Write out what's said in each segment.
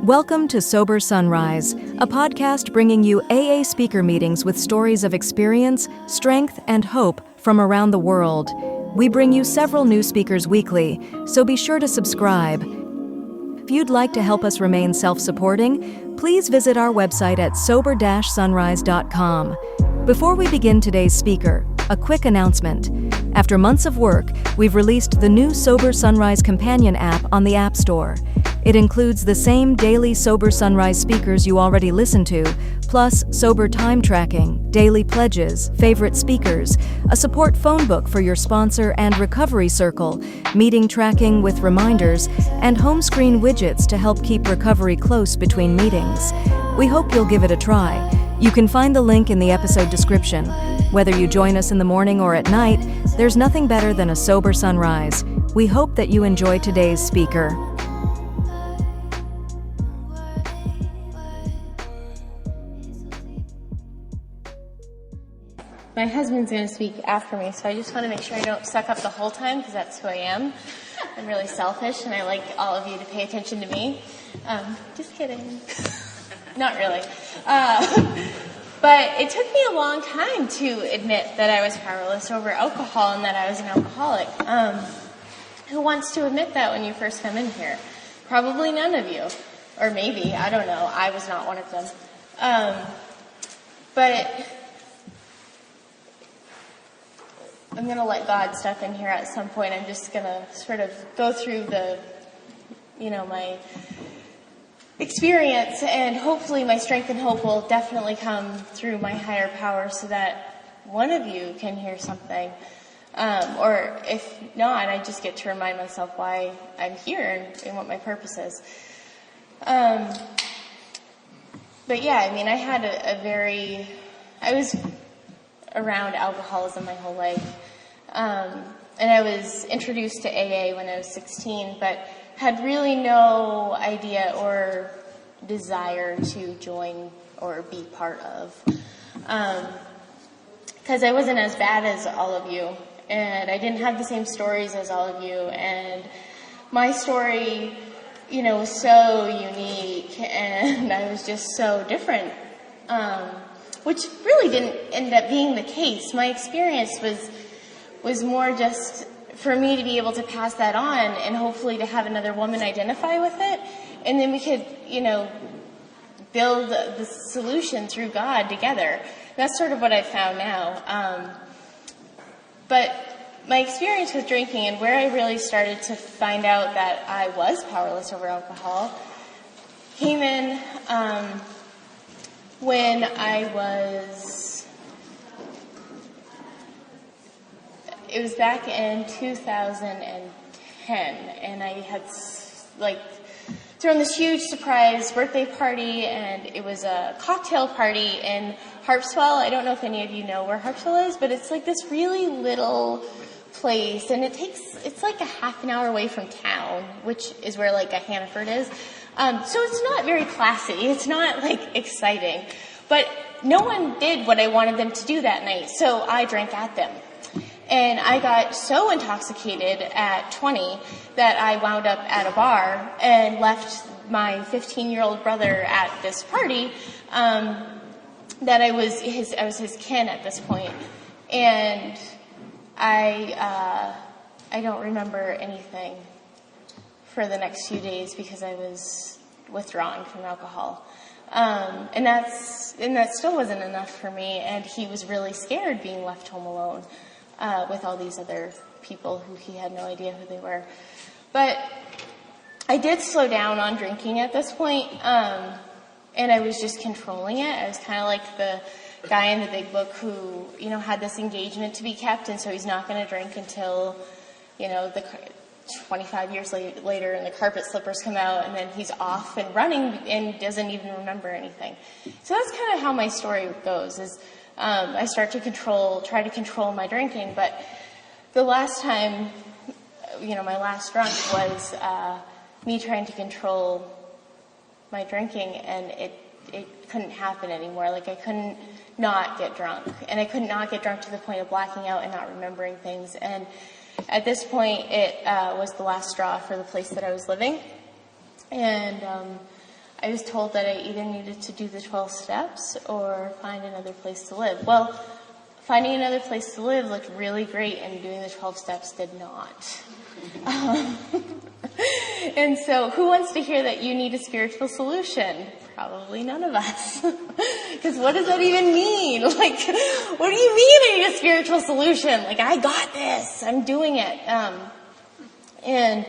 Welcome to Sober Sunrise, a podcast bringing you AA speaker meetings with stories of experience, strength, and hope from around the world. We bring you several new speakers weekly, so be sure to subscribe. If you'd like to help us remain self-supporting, please visit our website at sober-sunrise.com. Before we begin today's speaker, a quick announcement. After months of work, we've released the new Sober Sunrise Companion app on the App Store. It includes the same daily Sober Sunrise speakers you already listen to, plus sober time tracking, daily pledges, favorite speakers, a support phone book for your sponsor and recovery circle, meeting tracking with reminders, and home screen widgets to help keep recovery close between meetings. We hope you'll give it a try. You can find the link in the episode description. Whether you join us in the morning or at night, there's nothing better than a sober sunrise. We hope that you enjoy today's speaker. My husband's going to speak after me, so I just want to make sure I don't suck up the whole time, because that's who I am. I'm really selfish, and I like all of you to pay attention to me. Just kidding. Not really. But it took me a long time to admit that I was powerless over alcohol and that I was an alcoholic. Who wants to admit that when you first come in here? Probably none of you. Or maybe, I don't know. I was not one of them. But I'm going to let God step in here at some point. I'm just going to sort of go through my experience, and hopefully my strength and hope will definitely come through my higher power so that one of you can hear something. Or if not, I just get to remind myself why I'm here and what my purpose is. But yeah, I mean, I was around alcoholism my whole life. And I was introduced to AA when I was 16, but had really no idea or desire to join or be part of. Because I wasn't as bad as all of you, and I didn't have the same stories as all of you, and my story, was so unique, and I was just so different. Which really didn't end up being the case. My experience was more just for me to be able to pass that on and hopefully to have another woman identify with it. And then we could, build the solution through God together. That's sort of what I found now. But my experience with drinking and where I really started to find out that I was powerless over alcohol came in when it was back in 2010, and I had thrown this huge surprise birthday party, and it was a cocktail party in Harpswell. I don't know if any of you know where Harpswell is, but it's like this really little place, and it's like a half an hour away from town, which is where like a Hannaford is. So it's not very classy. It's not exciting, but no one did what I wanted them to do that night. So I drank at them, and I got so intoxicated at 20 that I wound up at a bar and left my 15-year-old brother at this party. That I was his kin at this point, and I don't remember anything for the next few days because I was withdrawing from alcohol. And that still wasn't enough for me, and he was really scared being left home alone with all these other people who he had no idea who they were. But I did slow down on drinking at this point, and I was just controlling it. I was kind of like the guy in the big book who, had this engagement to be kept, and so he's not going to drink until, the 25 years later and the carpet slippers come out, and then he's off and running and doesn't even remember anything. So that's kind of how my story goes, is I start to try to control my drinking. But the last time, my last drunk was me trying to control my drinking, and it couldn't happen anymore. I couldn't not get drunk, and I could not get drunk to the point of blacking out and not remembering things. And at this point, it was the last straw for the place that I was living. And I was told that I either needed to do the 12 steps or find another place to live. Well, finding another place to live looked really great, and doing the 12 steps did not. And so who wants to hear that you need a spiritual solution? Probably none of us. Because what does that even mean? Like, what do you mean I need a spiritual solution? Like, I got this. I'm doing it. And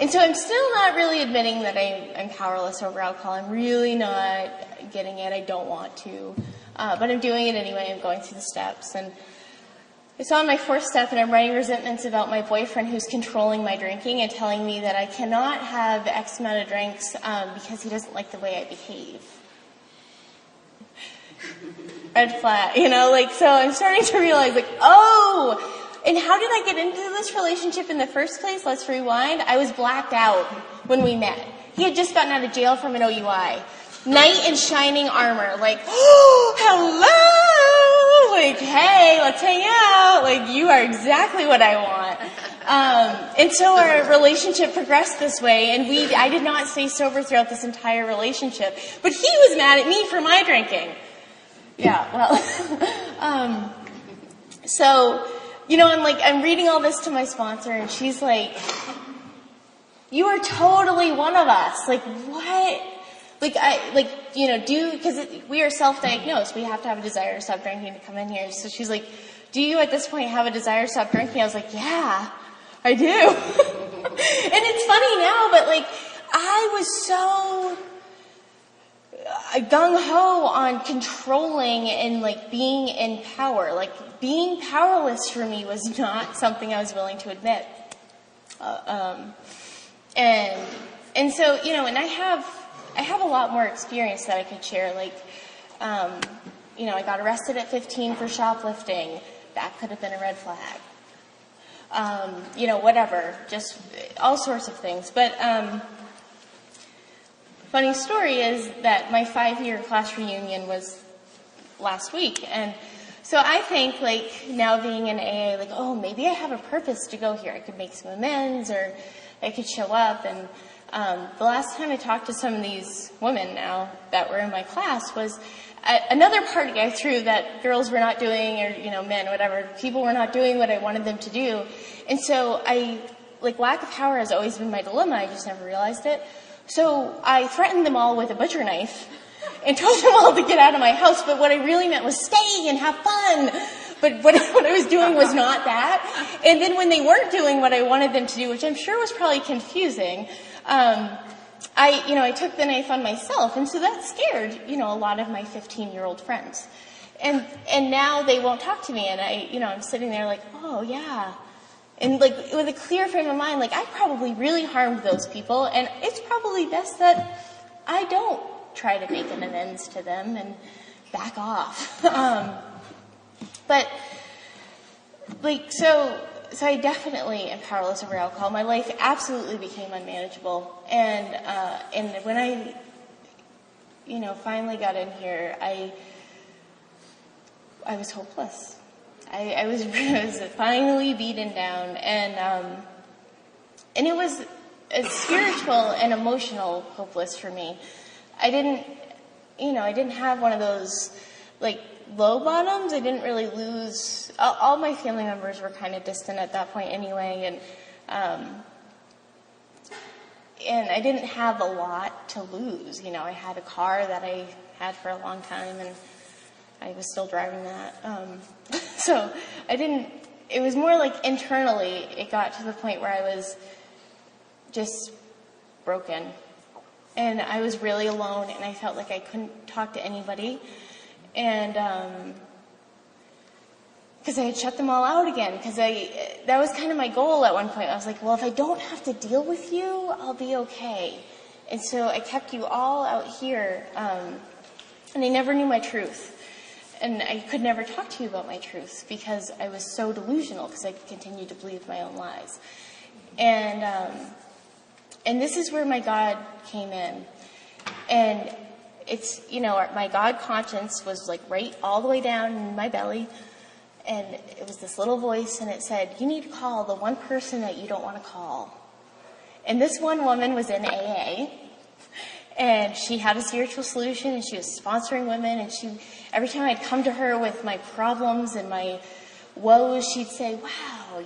so I'm still not really admitting that I'm powerless over alcohol. I'm really not getting it. I don't want to. But I'm doing it anyway. I'm going through the steps. And it's on my 4th step, and I'm writing resentments about my boyfriend who's controlling my drinking and telling me that I cannot have X amount of drinks because he doesn't like the way I behave. Red flag, so I'm starting to realize, oh, and how did I get into this relationship in the first place? Let's rewind. I was blacked out when we met. He had just gotten out of jail from an OUI. Knight in shining armor, oh, hello! Hey, let's hang out. You are exactly what I want. And so our relationship progressed this way, and I did not stay sober throughout this entire relationship. But he was mad at me for my drinking. Yeah, well, so, I'm reading all this to my sponsor, and she's like, you are totally one of us. What? Because we are self-diagnosed. We have to have a desire to stop drinking to come in here. So she's like, do you at this point have a desire to stop drinking? I was like, yeah, I do. And it's funny now, but I was so gung-ho on controlling and being in power. Being powerless for me was not something I was willing to admit. And so, and I have a lot more experience that I could share. I got arrested at 15 for shoplifting. That could have been a red flag. Whatever, just all sorts of things. But funny story is that my 5-year class reunion was last week, and so I think now being in AA, oh, maybe I have a purpose to go here. I could make some amends, or I could show up. And the last time I talked to some of these women now that were in my class was at another party I threw that girls were not doing, or, men, whatever. People were not doing what I wanted them to do. And so lack of power has always been my dilemma. I just never realized it. So I threatened them all with a butcher knife and told them all to get out of my house. But what I really meant was stay and have fun. But what I was doing was not that. And then when they weren't doing what I wanted them to do, which I'm sure was probably confusing, I took the knife on myself, and so that scared, a lot of my 15-year-old friends. And now they won't talk to me, and I'm sitting there oh yeah. And with a clear frame of mind, I probably really harmed those people, and it's probably best that I don't try to make an amends to them and back off. But so I definitely am powerless over alcohol. My life absolutely became unmanageable. And when I, finally got in here, I was hopeless. I was finally beaten down. And it was a spiritual and emotional hopeless for me. I didn't have one of those, low bottoms. I didn't really lose. All my family members were kind of distant at that point anyway, and I didn't have a lot to lose. I had a car that I had for a long time, and I was still driving that. So I didn't. It was more internally. It got to the point where I was just broken, and I was really alone, and I felt like I couldn't talk to anybody. And because I had shut them all out again, because that was kind of my goal at one point. I was like, well, if I don't have to deal with you, I'll be okay. And so I kept you all out here, and I never knew my truth. And I could never talk to you about my truth because I was so delusional, because I continued to believe my own lies. And this is where my God came in. And it's, my God conscience was right all the way down in my belly. And it was this little voice, and it said, you need to call the one person that you don't want to call. And this one woman was in AA, and she had a spiritual solution, and she was sponsoring women, and every time I'd come to her with my problems and my woes, she'd say, wow,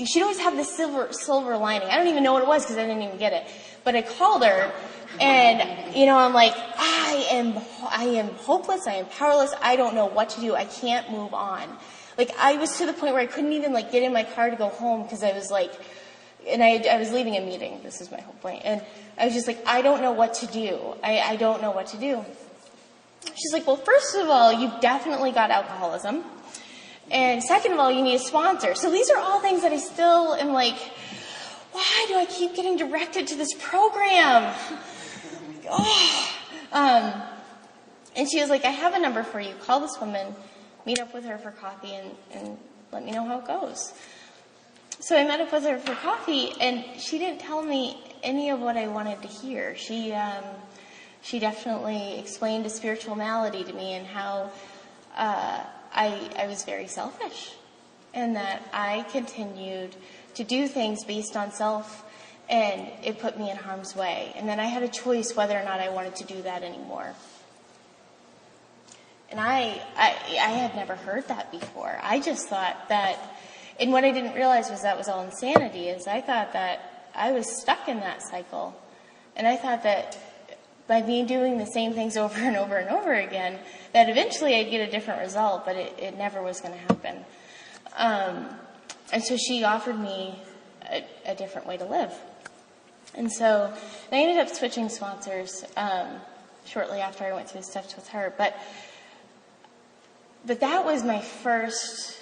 she'd always have this silver lining. I don't even know what it was because I didn't even get it. But I called her, and, I'm like, I am hopeless, I am powerless, I don't know what to do, I can't move on. I was to the point where I couldn't even, get in my car to go home because I was and I was leaving a meeting, this is my whole point, and I was just I don't know what to do. I don't know what to do. She's like, well, first of all, you've definitely got alcoholism. And second of all, you need a sponsor. So these are all things that I still am why do I keep getting directed to this program? And she was like, I have a number for you. Call this woman, meet up with her for coffee, and let me know how it goes. So I met up with her for coffee, and she didn't tell me any of what I wanted to hear. She definitely explained a spiritual malady to me and how I was very selfish, and that I continued to do things based on self, and it put me in harm's way, and then I had a choice whether or not I wanted to do that anymore. And I had never heard that before. I just thought that, and what I didn't realize was that was all insanity, is I thought that I was stuck in that cycle, and I thought that by me doing the same things over and over and over again, that eventually I'd get a different result, but it never was going to happen. And so she offered me a different way to live. And so I ended up switching sponsors shortly after I went through the steps with her. But that was my first,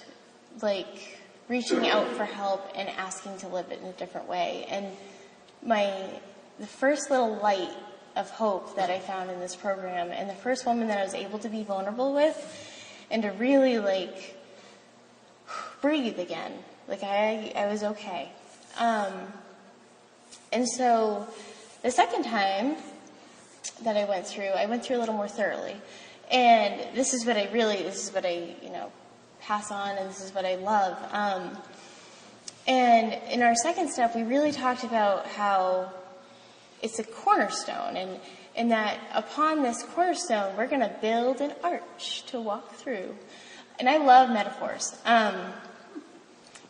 reaching out for help and asking to live it in a different way. And the first little light of hope that I found in this program, and the first woman that I was able to be vulnerable with and to really breathe again. I was okay. And so the second time that I went through a little more thoroughly. And this is what I pass on, and this is what I love. And in our second step, we really talked about how it's a cornerstone, and that upon this cornerstone, we're going to build an arch to walk through. And I love metaphors,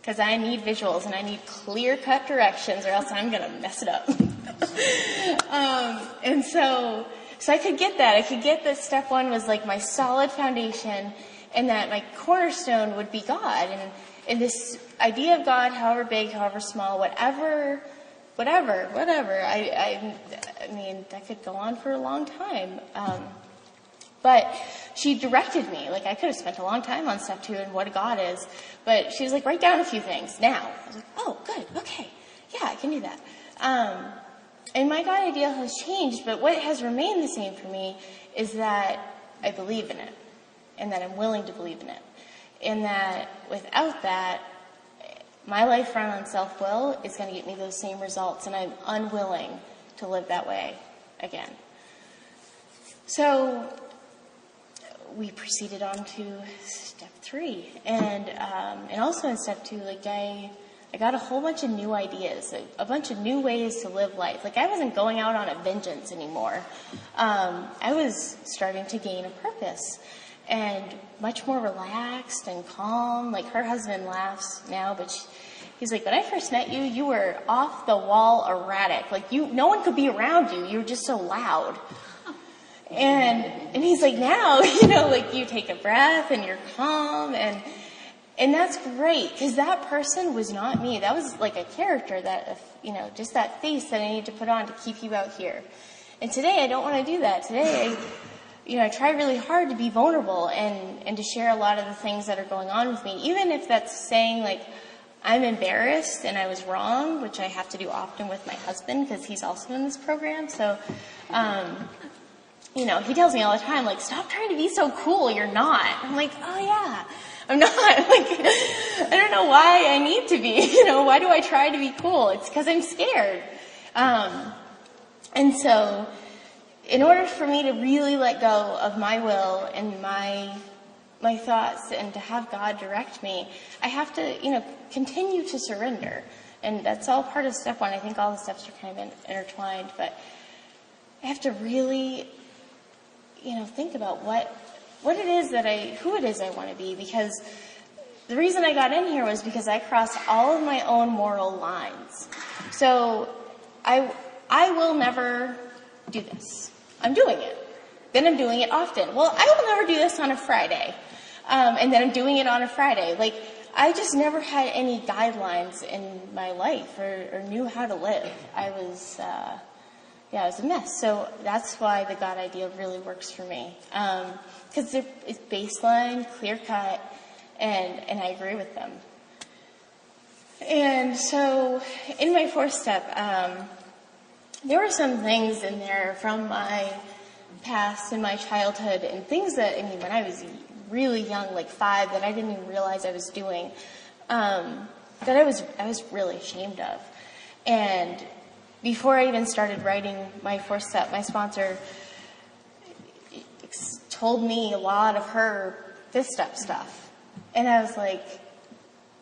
because I need visuals, and I need clear-cut directions, or else I'm going to mess it up. And so I could get that. I could get that step one was my solid foundation, and that my cornerstone would be God. And this idea of God, however big, however small, whatever. I mean, that could go on for a long time. But she directed me. I could have spent a long time on step 2 and what God is. But she was write down a few things now. I was oh, good, okay. Yeah, I can do that. And my God ideal has changed, but what has remained the same for me is that I believe in it, and that I'm willing to believe in it. And that without that, my life run on self-will is going to get me those same results, and I'm unwilling to live that way again. So we proceeded on to step 3, and also in step 2, I got a whole bunch of new ideas, a bunch of new ways to live life. I wasn't going out on a vengeance anymore. I was starting to gain a purpose, and much more relaxed and calm. Her husband laughs now, but he's when I first met you, you were off the wall erratic. No one could be around you. You were just so loud. And he's now, you take a breath and you're calm, and that's great, because that person was not me. That was a character that, just that face that I need to put on to keep you out here. And today I don't want to do that. Today I try really hard to be vulnerable and to share a lot of the things that are going on with me, even if that's saying I'm embarrassed and I was wrong, which I have to do often with my husband because he's also in this program. So, he tells me all the time, stop trying to be so cool. You're not. I'm oh yeah, I'm not. I don't know why I need to be. Why do I try to be cool? It's because I'm scared. And so, in order for me to really let go of my will and my thoughts and to have God direct me, I have to, continue to surrender. And that's all part of step one. I think all the steps are kind of intertwined, but I have to really, think about what it is who it is I want to be, because the reason I got in here was because I crossed all of my own moral lines. So I will never do this. I'm doing it. Then I'm doing it often. Well, I will never do this on a Friday. And then I'm doing it on a Friday. Like, I just never had any guidelines in my life or knew how to live. I was a mess. So that's why the God idea really works for me. Because it's baseline, clear cut, and I agree with them. And so in my fourth step, there were some things in there from my past and my childhood, and things that, when I was really young, like 5, that I didn't even realize I was doing, that I was really ashamed of. And before I even started writing my fourth step, my sponsor told me a lot of her fifth step stuff. And I was like,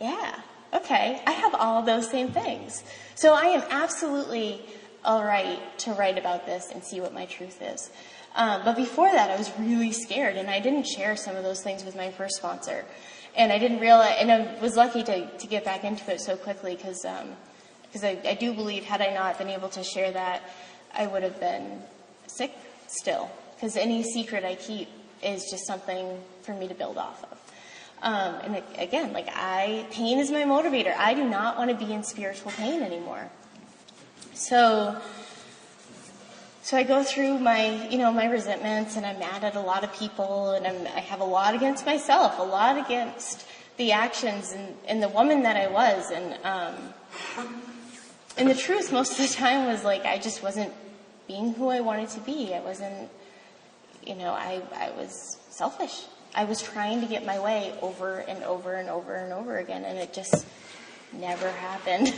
yeah, okay, I have all of those same things. So I am absolutely all right to write about this and see what my truth is. But before that, I was really scared, and I didn't share some of those things with my first sponsor. And I didn't realize, and I was lucky to get back into it so quickly, because I do believe, had I not been able to share that, I would have been sick still. Because any secret I keep is just something for me to build off of. And again, pain is my motivator. I do not want to be in spiritual pain anymore. So I go through my resentments, and I'm mad at a lot of people, and I have a lot against myself, a lot against the actions and the woman that I was. And the truth most of the time was, I just wasn't being who I wanted to be. I wasn't, I was selfish. I was trying to get my way over and over and over and over again, and it just never happened.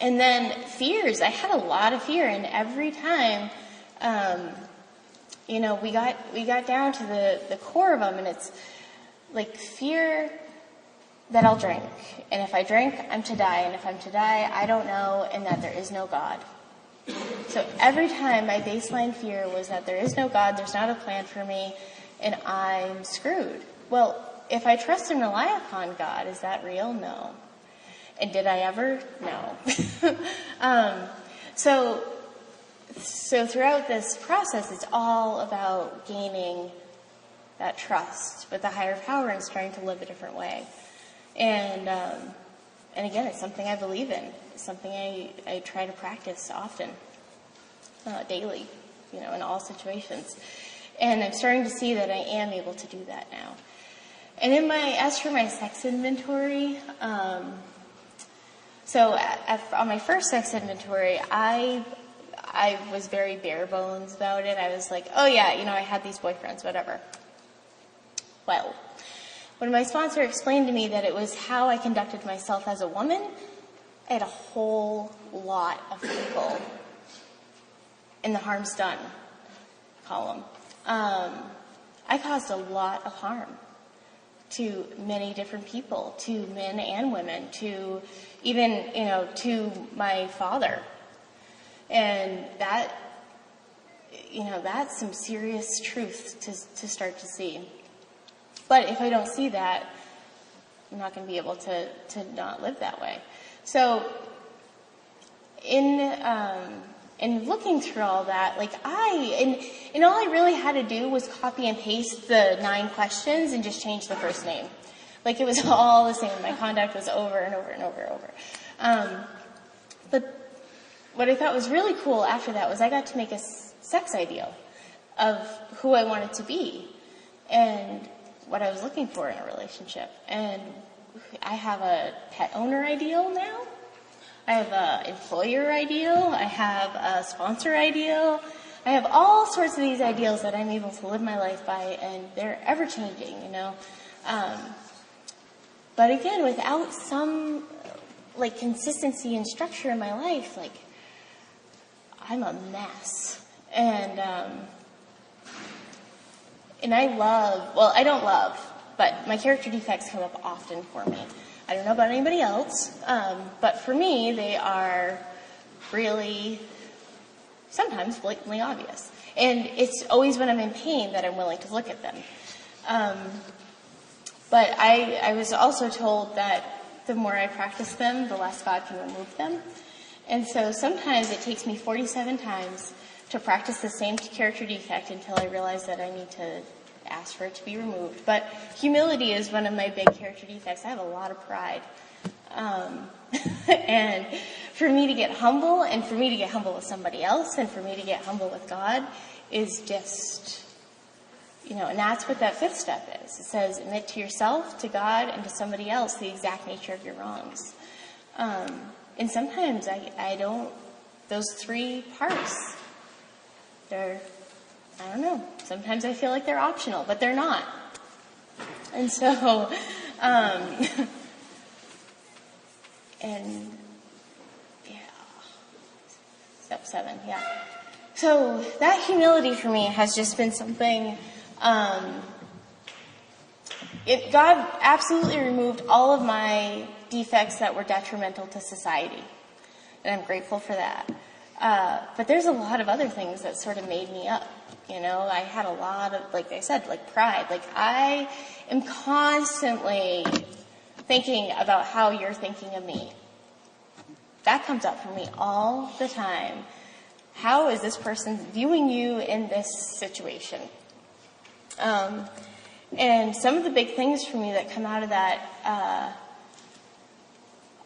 And then fears. I had a lot of fear, and every time, we got down to the core of them, and it's like fear that I'll drink. And if I drink, I'm to die. And if I'm to die, I don't know, and that there is no God. So every time my baseline fear was that there is no God, there's not a plan for me, and I'm screwed. Well, if I trust and rely upon God, is that real? No. And did I ever? No. So throughout this process, it's all about gaining that trust with the higher power and starting to live a different way. And again, it's something I believe in. It's something I try to practice often, daily, in all situations. And I'm starting to see that I am able to do that now. And as for my sex inventory, so on my first sex inventory, I was very bare bones about it. I was like, oh yeah, I had these boyfriends, whatever. Well, when my sponsor explained to me that it was how I conducted myself as a woman, I had a whole lot of people in the harm's done column. I caused a lot of harm to many different people, to men and women, to even, to my father. And that, that's some serious truth to start to see. But if I don't see that, I'm not going to be able to not live that way. So in looking through all that, and all I really had to do was copy and paste the 9 questions and just change the first name. It was all the same. My conduct was over and over and over and over. But what I thought was really cool after that was I got to make a sex ideal of who I wanted to be and what I was looking for in a relationship. And I have a pet owner ideal now. I have an employer ideal. I have a sponsor ideal. I have all sorts of these ideals that I'm able to live my life by, and they're ever changing, But again, without some consistency and structure in my life, I'm a mess. And I don't love, but my character defects come up often for me. I don't know about anybody else, but for me, they are really sometimes blatantly obvious. And it's always when I'm in pain that I'm willing to look at them. But I was also told that the more I practice them, the less God can remove them. And so sometimes it takes me 47 times to practice the same character defect until I realize that I need to ask for it to be removed. But humility is one of my big character defects. I have a lot of pride. And for me to get humble, and for me to get humble with somebody else, and for me to get humble with God is just, and that's what that fifth step is. It says, admit to yourself, to God, and to somebody else the exact nature of your wrongs. And sometimes I don't, those three parts, I don't know. Sometimes I feel like they're optional, but they're not. And so, and yeah, step 7, yeah. So that humility for me has just been something, God absolutely removed all of my defects that were detrimental to society. And I'm grateful for that. But there's a lot of other things that sort of made me up. I had a lot of, like I said, like pride. Like I am constantly thinking about how you're thinking of me. That comes up for me all the time. How is this person viewing you in this situation? And some of the big things for me that come out of that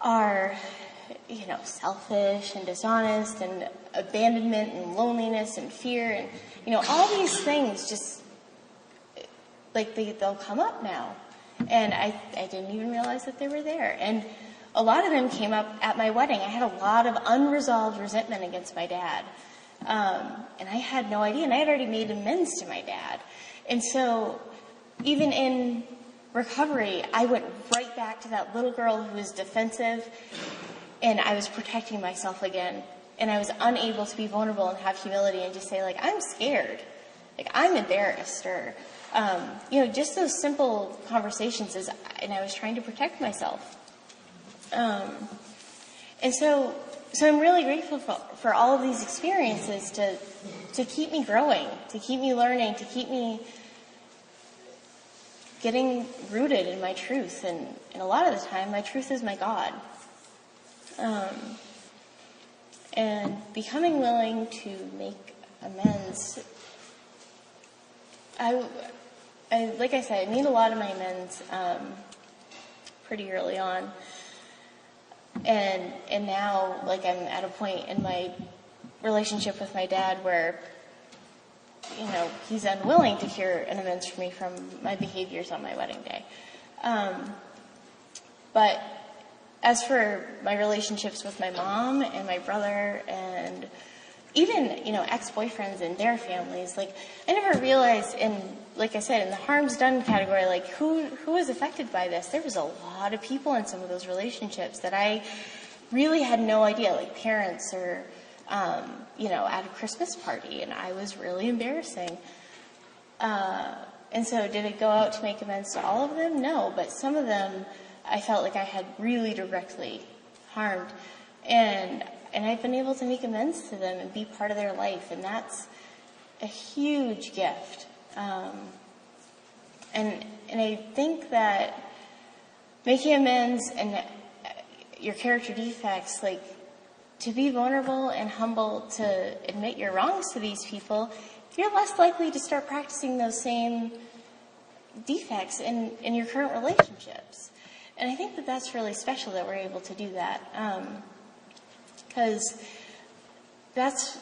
are, selfish and dishonest and abandonment and loneliness and fear and, all these things just, like, they'll come up now. And I didn't even realize that they were there. And a lot of them came up at my wedding. I had a lot of unresolved resentment against my dad. And I had no idea. And I had already made amends to my dad. And so even in recovery, I went right back to that little girl who was defensive, and I was protecting myself again. And I was unable to be vulnerable and have humility and just say, like, I'm scared. Like, I'm embarrassed. Or, just those simple conversations and I was trying to protect myself. And so I'm really grateful for all of these experiences to keep me growing, to keep me learning, to keep me getting rooted in my truth. And a lot of the time, my truth is my God. And becoming willing to make amends. Like I said, I made a lot of my amends pretty early on. And now, like, I'm at a point in my relationship with my dad where, he's unwilling to hear an amends from me from my behaviors on my wedding day. But as for my relationships with my mom and my brother and even, ex-boyfriends and their families, like, I never realized like I said, in the harms done category, like, who was affected by this? There was a lot of people in some of those relationships that I really had no idea, like parents or, at a Christmas party, and I was really embarrassing. And so did it go out to make amends to all of them? No, but some of them I felt like I had really directly harmed. And I've been able to make amends to them and be part of their life, and that's a huge gift. And I think that making amends and your character defects, like, to be vulnerable and humble, to admit your wrongs to these people, you're less likely to start practicing those same defects in your current relationships. And I think that that's really special that we're able to do that. Because that's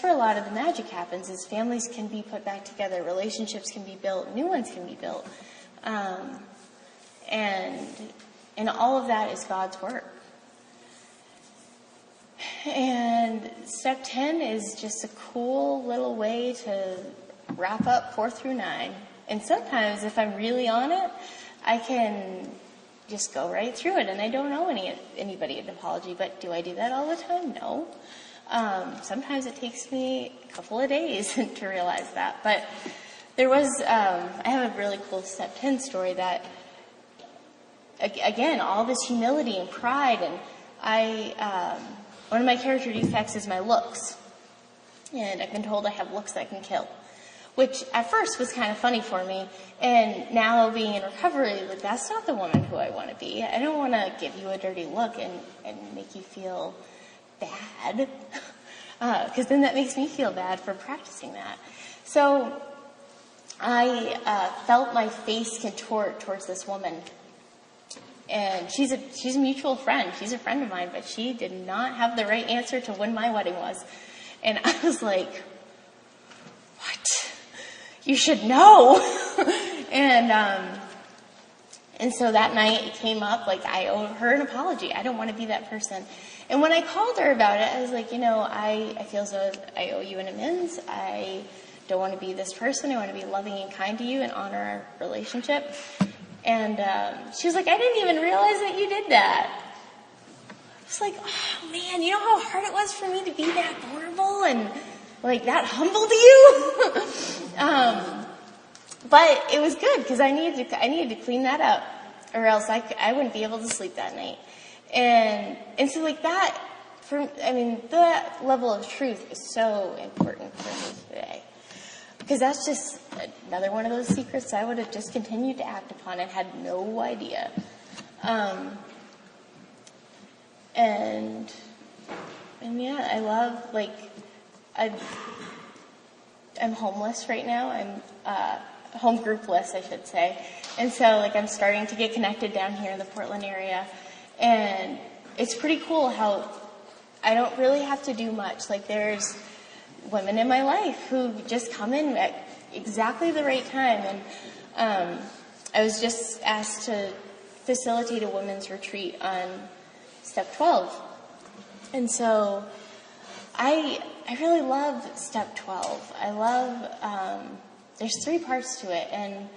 where a lot of the magic happens, is families can be put back together, relationships can be built, new ones can be built. And all of that is God's work. And step 10 is just a cool little way to wrap up 4 through 9. And sometimes, if I'm really on it, I can just go right through it, and I don't owe anybody an apology. But do I do that all the time? No. Sometimes it takes me a couple of days to realize that. But there was, I have a really cool step 10 story that again, all this humility and pride. And one of my character defects is my looks. And I've been told I have looks that can kill, which at first was kind of funny for me. And now being in recovery, like, that's not the woman who I want to be. I don't want to give you a dirty look and make you feel bad, because then that makes me feel bad for practicing that. So I felt my face contort towards this woman. And she's a mutual friend. She's a friend of mine, but she did not have the right answer to when my wedding was. And I was like, what? You should know. And so that night it came up, like, I owe her an apology. I don't want to be that person. And when I called her about it, I was like, I feel as though I owe you an amends. I don't want to be this person. I want to be loving and kind to you and honor our relationship. And she was like, I didn't even realize that you did that. I was like, oh man, you know how hard it was for me to be that vulnerable and like that humble to you? But it was good because I needed to clean that up, or else I wouldn't be able to sleep that night. And so like that, that level of truth is so important for me today. Because that's just another one of those secrets I would have just continued to act upon and had no idea. And yeah, I love, like, I'm homeless right now. I'm home groupless, I should say. And so, like, I'm starting to get connected down here in the Portland area. And it's pretty cool how I don't really have to do much. Like, there's women in my life who just come in at exactly the right time. And I was just asked to facilitate a women's retreat on step 12. And so I really love step 12. I love, there's 3 parts to it. And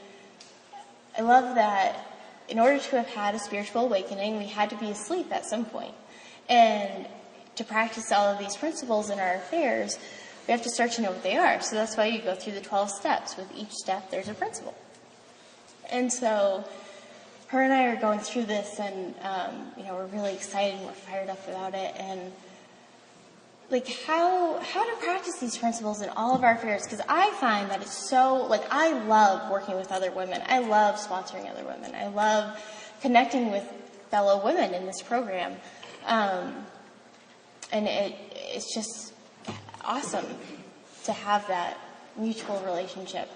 I love that in order to have had a spiritual awakening, we had to be asleep at some point. And to practice all of these principles in our affairs, we have to start to know what they are. So that's why you go through the 12 steps. With each step, there's a principle. And so her and I are going through this, and we're really excited and we're fired up about it. And like how to practice these principles in all of our affairs, because I find that it's so, like, I love working with other women. I love sponsoring other women. I love connecting with fellow women in this program. And it's just awesome to have that mutual relationship.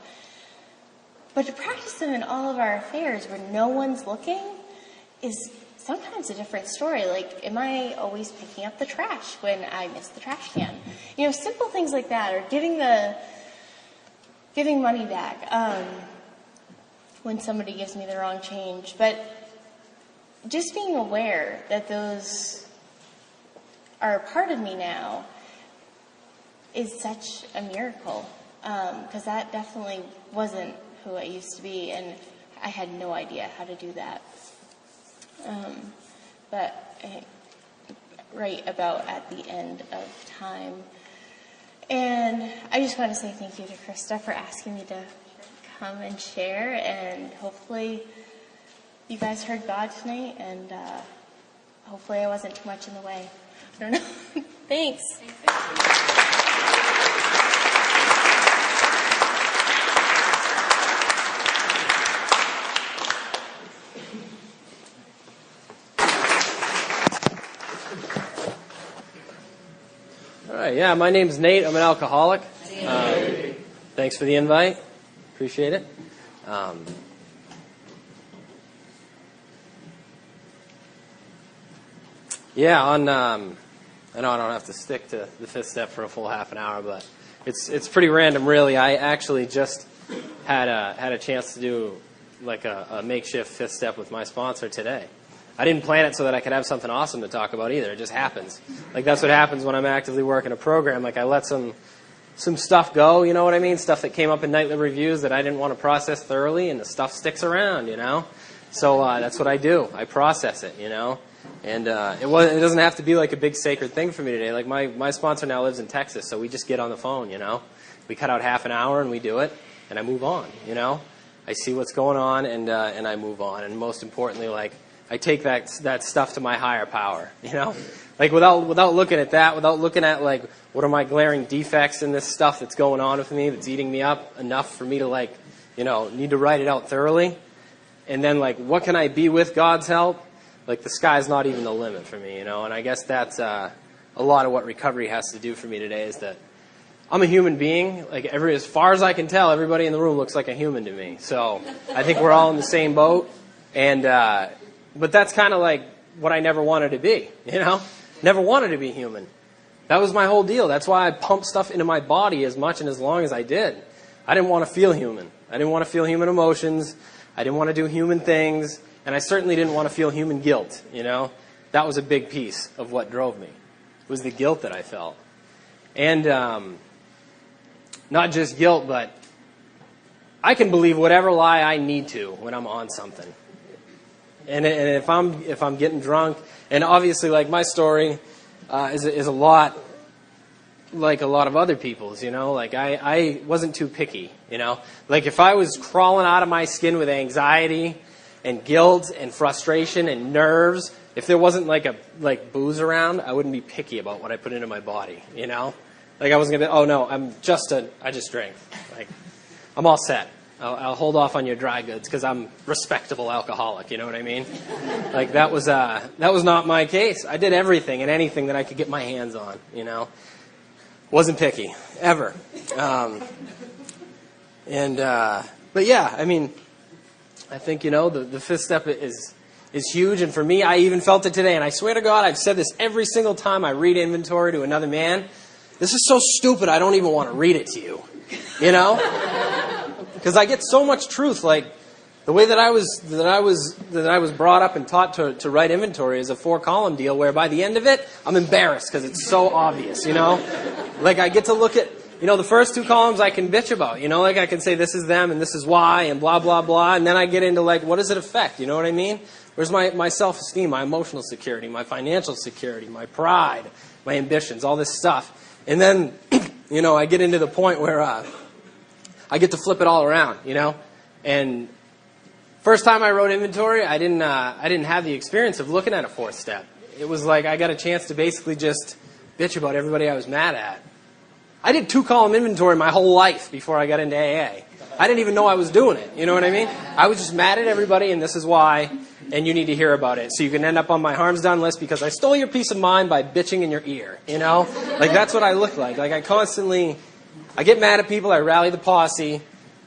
But to practice them in all of our affairs where no one's looking is sometimes a different story. Like, am I always picking up the trash when I miss the trash can? Simple things like that, or giving money back when somebody gives me the wrong change. But just being aware that those are a part of me now is such a miracle, because that definitely wasn't who I used to be, and I had no idea how to do that. But right about at the end of time. And I just want to say thank you to Krista for asking me to come and share, and hopefully you guys heard God tonight, and hopefully I wasn't too much in the way. I don't know. Thanks. All right, yeah, my name's Nate. I'm an alcoholic. Thanks for the invite. Appreciate it. I know I don't have to stick to the 5th step for a full half an hour, but it's pretty random, really. I actually just had a chance to do like a makeshift 5th step with my sponsor today. I didn't plan it so that I could have something awesome to talk about either. It just happens. Like, that's what happens when I'm actively working a program. Like, I let some stuff go, you know what I mean? Stuff that came up in nightly reviews that I didn't want to process thoroughly, and the stuff sticks around, So that's what I do. I process it, And it doesn't have to be like a big sacred thing for me today. Like, my sponsor now lives in Texas, so we just get on the phone, We cut out half an hour and we do it, and I move on, I see what's going on, and I move on. And most importantly, like, I take that stuff to my higher power, you know? Like, without looking at that, without looking at, like, what are my glaring defects in this stuff that's going on with me that's eating me up enough for me to, like, you know, need to write it out thoroughly. And then, like, what can I be with God's help? Like, the sky's not even the limit for me, you know? And I guess that's a lot of what recovery has to do for me today, is that I'm a human being. Like, as far as I can tell, everybody in the room looks like a human to me. So I think we're all in the same boat. And but that's kind of like what I never wanted to be, you know? Never wanted to be human. That was my whole deal. That's why I pumped stuff into my body as much and as long as I did. I didn't want to feel human. I didn't want to feel human emotions. I didn't want to do human things. And I certainly didn't want to feel human guilt, you know? That was a big piece of what drove me. It was the guilt that I felt. And not just guilt, but I can believe whatever lie I need to when I'm on something. And if I'm getting drunk, and obviously, like, my story is a lot like a lot of other people's, you know. Like, I wasn't too picky, you know. Like, if I was crawling out of my skin with anxiety and guilt and frustration and nerves, if there wasn't like booze around, I wouldn't be picky about what I put into my body, you know. Like, I wasn't gonna be, oh no, I just drank. Like, I'm all set. I'll hold off on your dry goods because I'm respectable alcoholic. You know what I mean? Like, that was not my case. I did everything and anything that I could get my hands on. You know, wasn't picky ever. But yeah, I mean, I think, you know, the fifth step is huge, and for me, I even felt it today. And I swear to God, I've said this every single time I read inventory to another man. This is so stupid, I don't even want to read it to you. You know? Because I get so much truth. Like, the way that I was brought up and taught to write inventory is a 4-column deal, where by the end of it, I'm embarrassed because it's so obvious, you know? Like, I get to look at, you know, the first 2 columns I can bitch about, you know? Like, I can say this is them and this is why and blah, blah, blah. And then I get into, like, what does it affect? You know what I mean? Where's my self-esteem, my emotional security, my financial security, my pride, my ambitions, all this stuff. And then, you know, I get into the point where I get to flip it all around, you know. And first time I wrote inventory, I didn't have the experience of looking at a 4th step. It was like I got a chance to basically just bitch about everybody I was mad at. I did 2-column inventory my whole life before I got into AA. I didn't even know I was doing it. You know what I mean? I was just mad at everybody, and this is why, and you need to hear about it. So you can end up on my harms done list because I stole your peace of mind by bitching in your ear, you know? Like, that's what I look like. Like, I get mad at people, I rally the posse,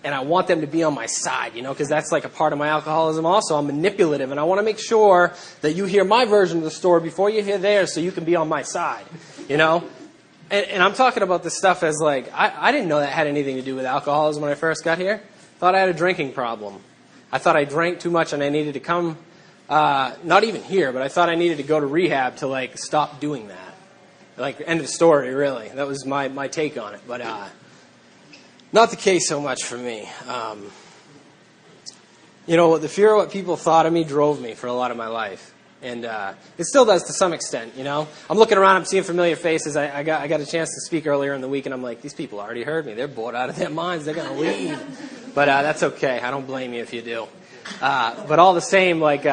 and I want them to be on my side, you know, because that's like a part of my alcoholism also. I'm manipulative, and I want to make sure that you hear my version of the story before you hear theirs so you can be on my side, you know? And I'm talking about this stuff as like, I didn't know that had anything to do with alcoholism when I first got here. I thought I had a drinking problem. I thought I drank too much and I needed to come, not even here, but I thought I needed to go to rehab to, like, stop doing that. Like, end of story, really. That was my take on it. But not the case so much for me. You know, the fear of what people thought of me drove me for a lot of my life. And it still does to some extent, you know. I'm looking around, I'm seeing familiar faces. I got a chance to speak earlier in the week, and I'm like, these people already heard me. They're bored out of their minds. They're going to leave. But that's okay. I don't blame you if you do. But all the same, like,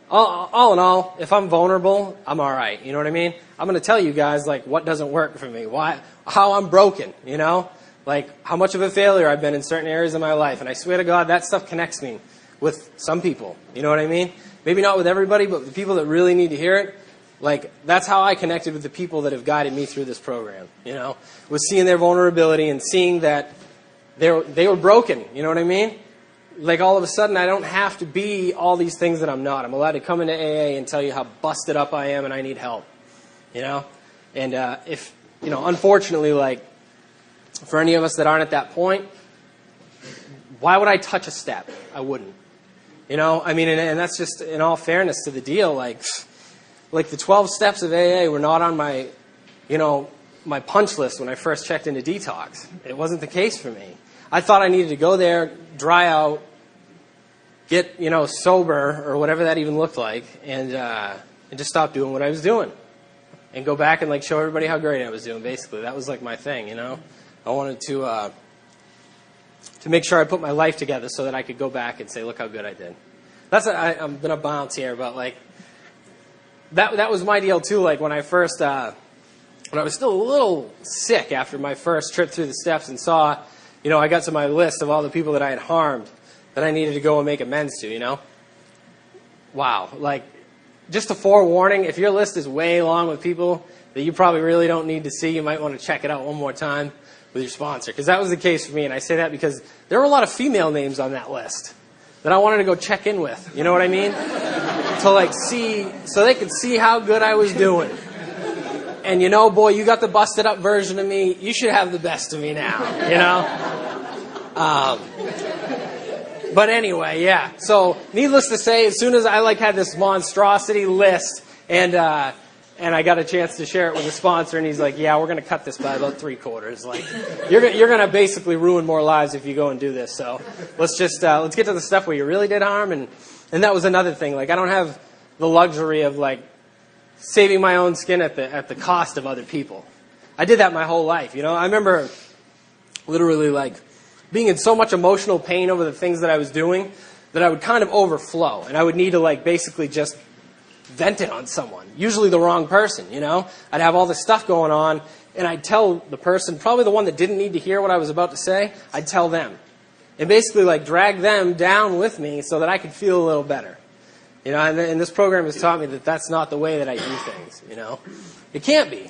all in all, if I'm vulnerable, I'm all right. You know what I mean? I'm going to tell you guys, like, what doesn't work for me, how I'm broken, you know? Like, how much of a failure I've been in certain areas of my life. And I swear to God, that stuff connects me with some people. You know what I mean? Maybe not with everybody, but the people that really need to hear it. Like, that's how I connected with the people that have guided me through this program, you know? Was seeing their vulnerability and seeing that they were broken, you know what I mean? Like, all of a sudden, I don't have to be all these things that I'm not. I'm allowed to come into AA and tell you how busted up I am and I need help, you know? And if, you know, unfortunately, like, for any of us that aren't at that point, why would I touch a step? I wouldn't. You know, I mean, and that's just in all fairness to the deal. Like the 12 steps of AA were not on my, you know, my punch list when I first checked into detox. It wasn't the case for me. I thought I needed to go there, dry out, get, you know, sober or whatever that even looked like, and just stop doing what I was doing, and go back and, like, show everybody how great I was doing. Basically, that was like my thing. You know, I wanted to make sure I put my life together so that I could go back and say, look how good I did. I'm going to bounce here, but like, that was my deal too. Like when I first, when I was still a little sick after my first trip through the steps and saw, I got to my list of all the people that I had harmed that I needed to go and make amends to, Wow. Like, just a forewarning, if your list is way long with people that you probably really don't need to see, you might want to check it out one more time with your sponsor. Because that was the case for me, and I say that because there were a lot of female names on that list that I wanted to go check in with. You know what I mean? So they could see how good I was doing. And boy, you got the busted up version of me. You should have the best of me now, But anyway, yeah. So needless to say, as soon as I had this monstrosity list and I got a chance to share it with a sponsor, and he's like, yeah, we're going to cut this by about 3/4. Like, you're going to basically ruin more lives if you go and do this. So let's get to the stuff where you really did harm. And that was another thing. Like, I don't have the luxury of saving my own skin at the cost of other people. I did that my whole life. I remember literally being in so much emotional pain over the things that I was doing that I would kind of overflow, and I would need to basically just vent it on someone, usually the wrong person, I'd have all this stuff going on, and I'd tell the person, probably the one that didn't need to hear what I was about to say, I'd tell them. And basically drag them down with me so that I could feel a little better. And this program has taught me that that's not the way that I do things, It can't be.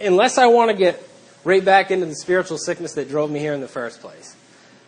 Unless I want to get right back into the spiritual sickness that drove me here in the first place.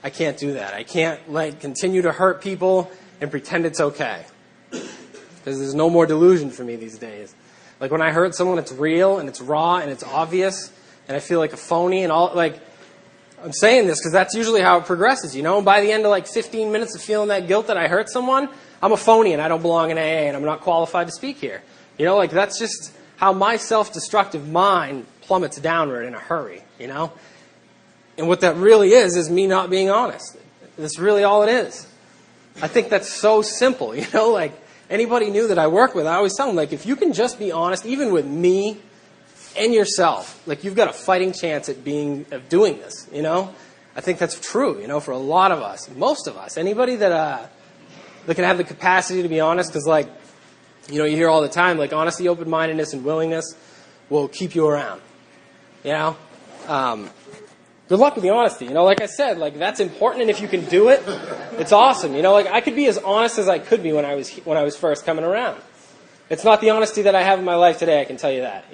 I can't do that. I can't continue to hurt people and pretend it's okay. Because there's no more delusion for me these days. When I hurt someone, it's real and it's raw and it's obvious, and I feel like a phony and all. I'm saying this because that's usually how it progresses, And by the end of 15 minutes of feeling that guilt that I hurt someone, I'm a phony and I don't belong in AA and I'm not qualified to speak here. That's just how my self-destructive mind plummets downward in a hurry, And what that really is me not being honest. That's really all it is. I think that's so simple, Anybody new that I work with, I always tell them, if you can just be honest, even with me and yourself, you've got a fighting chance of doing this, I think that's true, for a lot of us, most of us. Anybody that can have the capacity to be honest, because, you hear all the time, honesty, open-mindedness, and willingness will keep you around, Good luck with the honesty. Like I said, that's important, and if you can do it, it's awesome. I could be as honest as I could be when I was first coming around. It's not the honesty that I have in my life today, I can tell you that,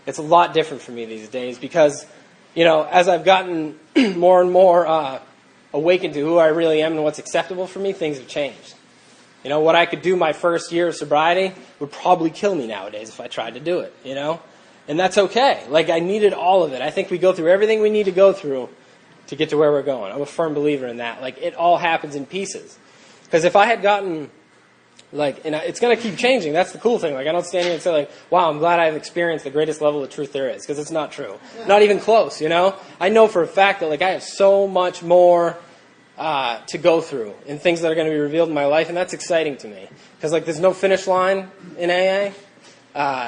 It's a lot different for me these days because, as I've gotten more and more awakened to who I really am and what's acceptable for me, things have changed. What I could do my first year of sobriety would probably kill me nowadays if I tried to do it, And that's okay. I needed all of it. I think we go through everything we need to go through to get to where we're going. I'm a firm believer in that. It all happens in pieces. Because if I had gotten, and it's going to keep changing. That's the cool thing. I don't stand here and say, wow, I'm glad I've experienced the greatest level of truth there is. Because it's not true. Not even close, I know for a fact that, I have so much more to go through and things that are going to be revealed in my life. And that's exciting to me. Because, there's no finish line in AA.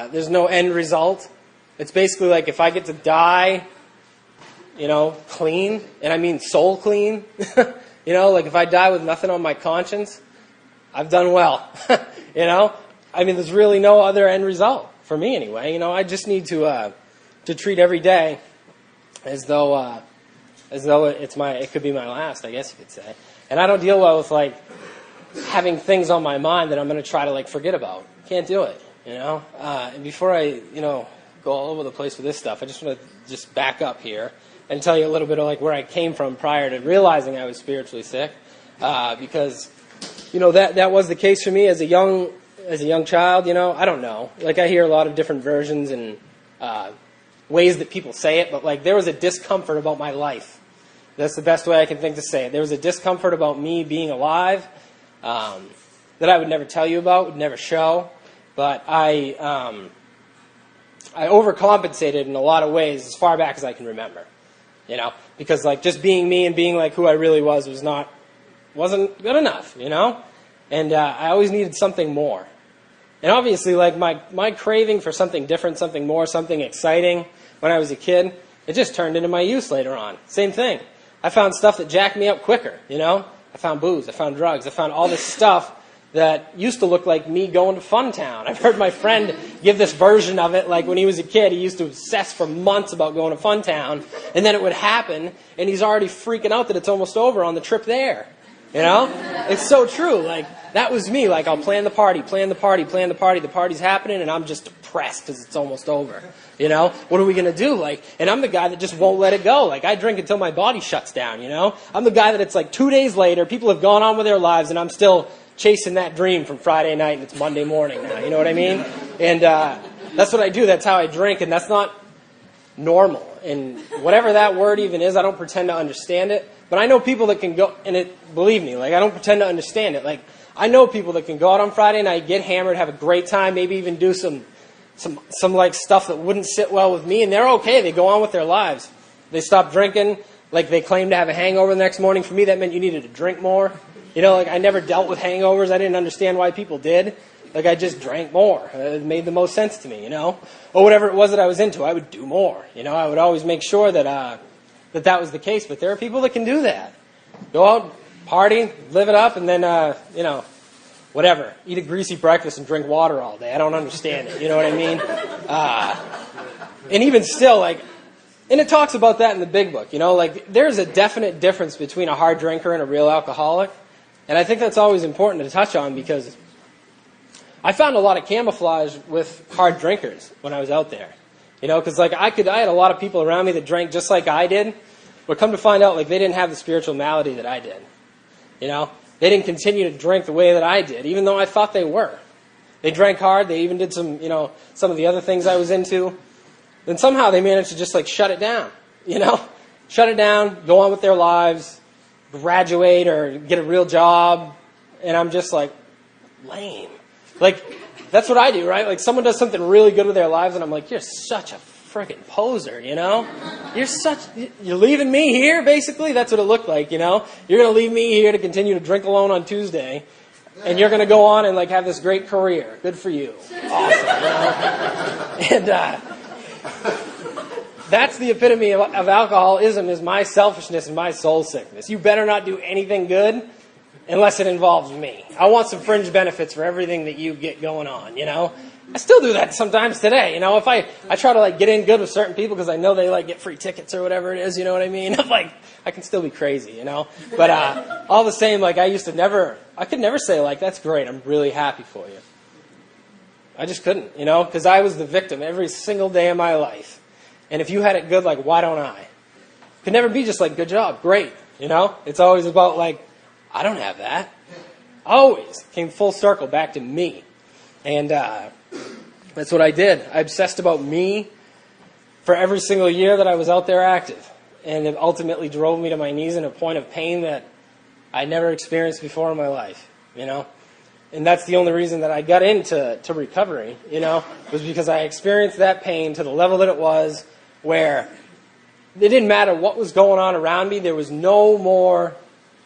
There's no end result. It's basically if I get to die, clean, and I mean soul clean, if I die with nothing on my conscience, I've done well, I mean, there's really no other end result for me anyway. I just need to treat every day as though it could be my last, I guess you could say. And I don't deal well with having things on my mind that I'm going to try to forget about. Can't do it, And before I, go all over the place with this stuff, I just want to just back up here and tell you a little bit of where I came from prior to realizing I was spiritually sick, because that was the case for me as a young child. I don't know. I hear a lot of different versions and ways that people say it, but there was a discomfort about my life. That's the best way I can think to say it. There was a discomfort about me being alive that I would never tell you about, would never show, but I overcompensated in a lot of ways as far back as I can remember, because just being me and being who I really wasn't good enough, and I always needed something more. And obviously, my craving for something different, something more, something exciting when I was a kid, it just turned into my use later on. Same thing. I found stuff that jacked me up quicker, I found booze, I found drugs, I found all this stuff that used to look like me going to Funtown. I've heard my friend give this version of it, like when he was a kid, he used to obsess for months about going to Funtown, and then it would happen, and he's already freaking out that it's almost over on the trip there. You know? It's so true. Like, that was me. Like, I'll plan the party, the party's happening, and I'm just depressed because it's almost over. You know? What are we going to do? Like, and I'm the guy that just won't let it go. Like, I drink until my body shuts down, you know? I'm the guy that it's like 2 days later, people have gone on with their lives, and I'm still chasing that dream from Friday night, and it's Monday morning now. You know what I mean? And that's what I do. That's how I drink, and that's not normal. And whatever that word even is, I don't pretend to understand it. But I know people that can go, and believe me, like, I don't pretend to understand it. Like, I know people that can go out on Friday night, get hammered, have a great time, maybe even do some like stuff that wouldn't sit well with me, and they're okay. They go on with their lives. They stop drinking, like they claim to have a hangover the next morning. For me, that meant you needed to drink more. You know, like, I never dealt with hangovers. I didn't understand why people did. Like, I just drank more. It made the most sense to me, you know? Or whatever it was that I was into, I would do more. You know, I would always make sure that that was the case. But there are people that can do that. Go out, party, live it up, and then, you know, whatever. Eat a greasy breakfast and drink water all day. I don't understand it. You know what I mean? And even still, like, and it talks about that in the big book, you know? Like, there's a definite difference between a hard drinker and a real alcoholic. And I think that's always important to touch on because I found a lot of camouflage with hard drinkers when I was out there. You know, because like I had a lot of people around me that drank just like I did, but come to find out, like, they didn't have the spiritual malady that I did. You know, they didn't continue to drink the way that I did, even though I thought they were. They drank hard. They even did some of the other things I was into. Then somehow they managed to just like shut it down. You know, shut it down, go on with their lives, graduate or get a real job, and I'm just like, lame. Like, that's what I do, right? Like, someone does something really good with their lives, and I'm like, you're such a freaking poser, you know? You're leaving me here, basically? That's what it looked like, you know? You're going to leave me here to continue to drink alone on Tuesday, and you're going to go on and, like, have this great career. Good for you. Awesome, you know? And that's the epitome of alcoholism, is my selfishness and my soul sickness. You better not do anything good unless it involves me. I want some fringe benefits for everything that you get going on, you know? I still do that sometimes today, you know? If I try to, like, get in good with certain people because I know they, like, get free tickets or whatever it is, you know what I mean? I'm like, I can still be crazy, you know? But all the same, like, I could never say, like, that's great, I'm really happy for you. I just couldn't, you know? Because I was the victim every single day of my life. And if you had it good, like, why don't I? It could never be just like, good job, great, you know? It's always about, like, I don't have that. Always came full circle back to me. And that's what I did. I obsessed about me for every single year that I was out there active. And it ultimately drove me to my knees in a point of pain that I never experienced before in my life, you know? And that's the only reason that I got into recovery, you know, was because I experienced that pain to the level that it was, where it didn't matter what was going on around me. There was no more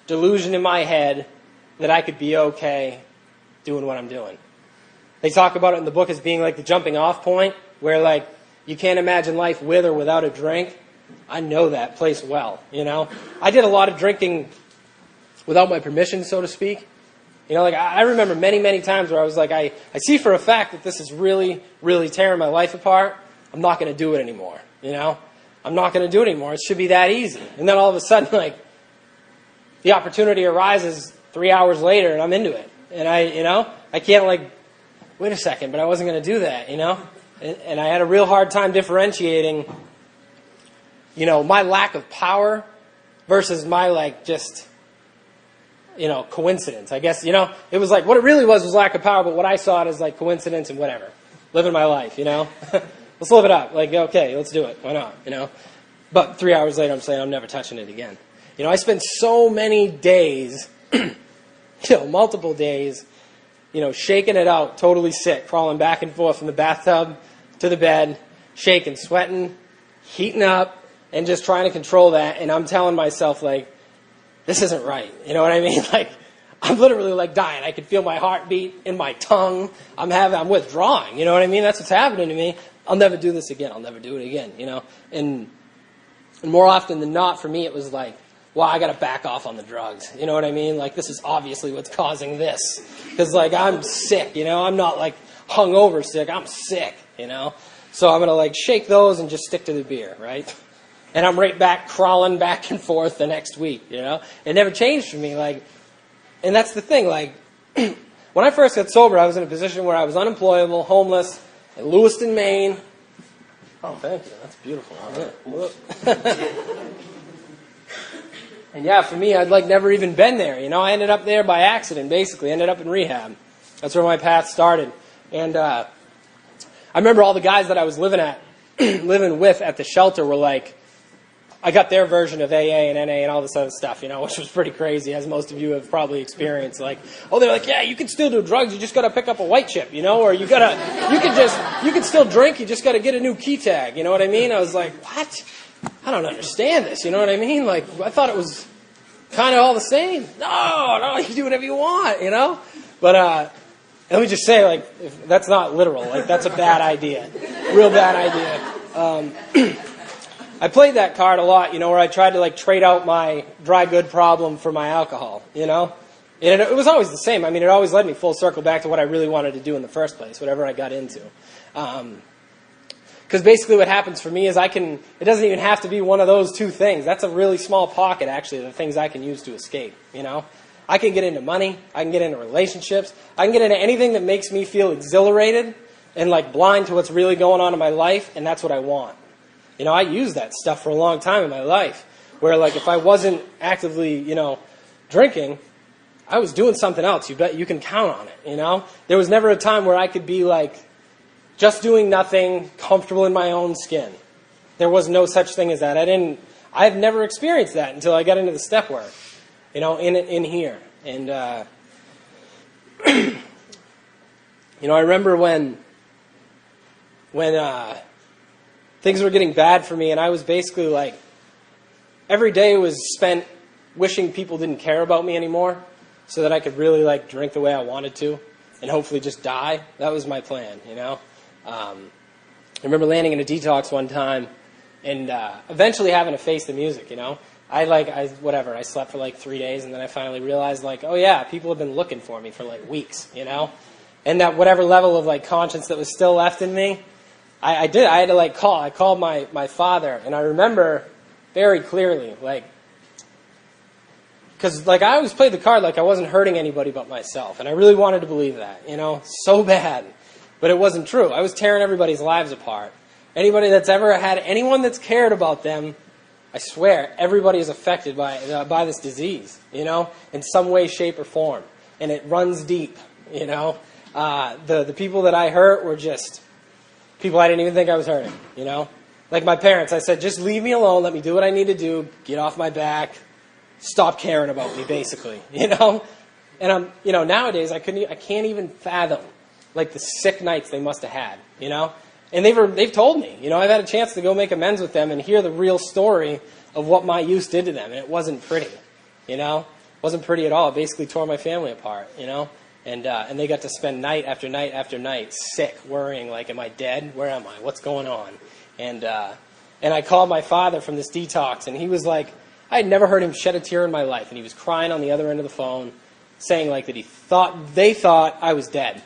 delusion in my head that I could be okay doing what I'm doing. They talk about it in the book as being like the jumping off point, where, like, you can't imagine life with or without a drink. I know that place well, you know. I did a lot of drinking without my permission, so to speak. You know, like, I remember many, many times where I was like, I see for a fact that this is really, really tearing my life apart. I'm not going to do it anymore, you know? I'm not going to do it anymore. It should be that easy. And then all of a sudden, like, the opportunity arises 3 hours later, and I'm into it. And I can't, like, wait a second, but I wasn't going to do that, you know? And I had a real hard time differentiating, you know, my lack of power versus my, like, just, you know, coincidence. I guess, you know, it was like, what it really was lack of power, but what I saw it as, like, coincidence and whatever. Living my life, you know? Let's live it up. Like, okay, let's do it. Why not, you know? But 3 hours later, I'm saying I'm never touching it again. You know, I spent so many days, you know, multiple days, you know, shaking it out, totally sick, crawling back and forth from the bathtub to the bed, shaking, sweating, heating up, and just trying to control that. And I'm telling myself, like, this isn't right. You know what I mean? Like, I'm literally, like, dying. I can feel my heartbeat in my tongue. I'm withdrawing. You know what I mean? That's what's happening to me. I'll never do this again. I'll never do it again, you know? And more often than not, for me, it was like well, I got to back off on the drugs. You know what I mean? Like, this is obviously what's causing this. Because, like, I'm sick, you know? I'm not, like, hungover sick. I'm sick, you know? So I'm going to, like, shake those and just stick to the beer, right? And I'm right back crawling back and forth the next week, you know? It never changed for me, like, and that's the thing, like, when I first got sober, I was in a position where I was unemployable, homeless, in Lewiston, Maine. Oh, thank you. That's beautiful. And yeah, for me, I'd like never even been there. You know, I ended up there by accident, basically. Ended up in rehab. That's where my path started. And I remember all the guys that I was living with at the shelter were like, I got their version of AA and NA and all this other stuff, you know, which was pretty crazy, as most of you have probably experienced. Like, oh, they're like, yeah, you can still do drugs, you just got to pick up a white chip, you know, or you can still drink, you just got to get a new key tag, you know what I mean? I was like, what? I don't understand this, you know what I mean? Like, I thought it was kind of all the same. No, you can do whatever you want, you know? But let me just say, like, that's not literal. Like, that's a bad idea. Real bad idea. I played that card a lot, you know, where I tried to, like, trade out my dry good problem for my alcohol, you know? And it was always the same. I mean, it always led me full circle back to what I really wanted to do in the first place, whatever I got into. Because basically what happens for me is it doesn't even have to be one of those two things. That's a really small pocket, actually, of the things I can use to escape, you know? I can get into money. I can get into relationships. I can get into anything that makes me feel exhilarated and, like, blind to what's really going on in my life, and that's what I want. You know, I used that stuff for a long time in my life, where, like, if I wasn't actively, you know, drinking, I was doing something else. You bet you can count on it, you know? There was never a time where I could be, like, just doing nothing, comfortable in my own skin. There was no such thing as that. I've never experienced that until I got into the step work, you know, in here. And, you know, I remember when things were getting bad for me, and I was basically like, every day was spent wishing people didn't care about me anymore so that I could really, like, drink the way I wanted to and hopefully just die. That was my plan, you know? I remember landing in a detox one time and eventually having to face the music, you know? I slept for like 3 days, and then I finally realized, like, oh yeah, people have been looking for me for like weeks, you know? And that whatever level of, like, conscience that was still left in me, I had to, like, call. I called my father, and I remember very clearly, like, because, like, I always played the card like I wasn't hurting anybody but myself, and I really wanted to believe that, you know, so bad. But it wasn't true. I was tearing everybody's lives apart. Anybody that's ever had anyone that's cared about them, I swear, everybody is affected by this disease, you know, in some way, shape, or form. And it runs deep, you know. The people that I hurt were just people I didn't even think I was hurting, you know. Like my parents, I said, just leave me alone, let me do what I need to do, get off my back, stop caring about me, basically, you know. And you know, nowadays I can't even fathom, like, the sick nights they must have had, you know? And they've told me, you know, I've had a chance to go make amends with them and hear the real story of what my use did to them, and it wasn't pretty, you know? It wasn't pretty at all. It basically tore my family apart, you know? And they got to spend night after night after night sick, worrying, like, am I dead? Where am I? What's going on? And I called my father from this detox, and he was like, I had never heard him shed a tear in my life, and he was crying on the other end of the phone, saying, like, that they thought I was dead.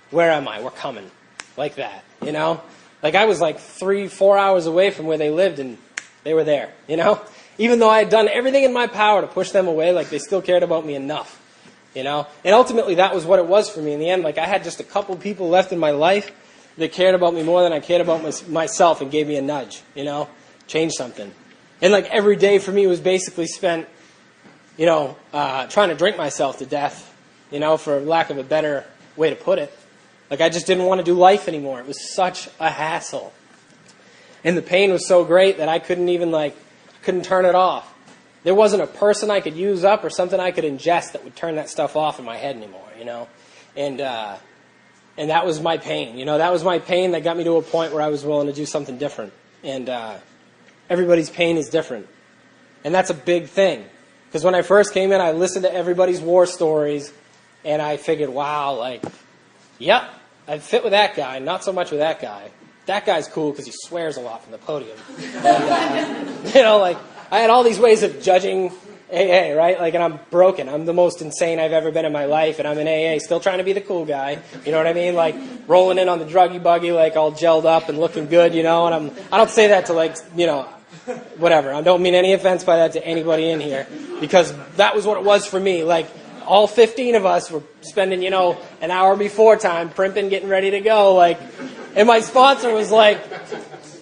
Where am I? We're coming. Like that, you know? Like, I was like 3-4 hours away from where they lived, and they were there, you know? Even though I had done everything in my power to push them away, like, they still cared about me enough, you know? And ultimately, that was what it was for me in the end. Like, I had just a couple people left in my life that cared about me more than I cared about myself and gave me a nudge, you know? Change something. And, like, every day for me was basically spent, you know, trying to drink myself to death, you know, for lack of a better way to put it. Like, I just didn't want to do life anymore. It was such a hassle. And the pain was so great that I couldn't even, like, couldn't turn it off. There wasn't a person I could use up or something I could ingest that would turn that stuff off in my head anymore, you know? And that was my pain, you know? That was my pain that got me to a point where I was willing to do something different. And everybody's pain is different. And that's a big thing. Because when I first came in, I listened to everybody's war stories, and I figured, wow, like, yep, I fit with that guy, not so much with that guy. That guy's cool because he swears a lot from the podium. And, you know, like, I had all these ways of judging AA, right? Like, and I'm broken. I'm the most insane I've ever been in my life, and I'm in AA, still trying to be the cool guy. You know what I mean? Like, rolling in on the druggy buggy, like, all gelled up and looking good, you know? And I don't say that to, like, you know, whatever. I don't mean any offense by that to anybody in here, because that was what it was for me. Like, all 15 of us were spending, you know, an hour before time primping, getting ready to go, like, and my sponsor was like,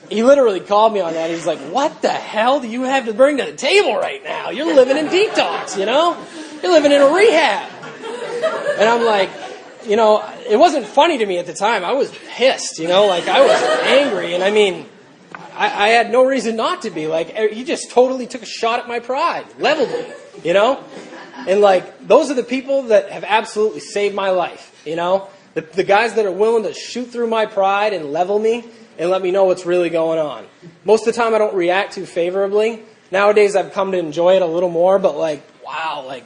he literally called me on that. He's like, what the hell do you have to bring to the table right now? You're living in detox, you know? You're living in a rehab. And I'm like, you know, it wasn't funny to me at the time. I was pissed, you know, like I was angry. And I mean, I had no reason not to be. Like, he just totally took a shot at my pride, leveled me, you know? And like, those are the people that have absolutely saved my life, you know? The guys that are willing to shoot through my pride and level me and let me know what's really going on. Most of the time I don't react too favorably. Nowadays I've come to enjoy it a little more, but like, wow, like,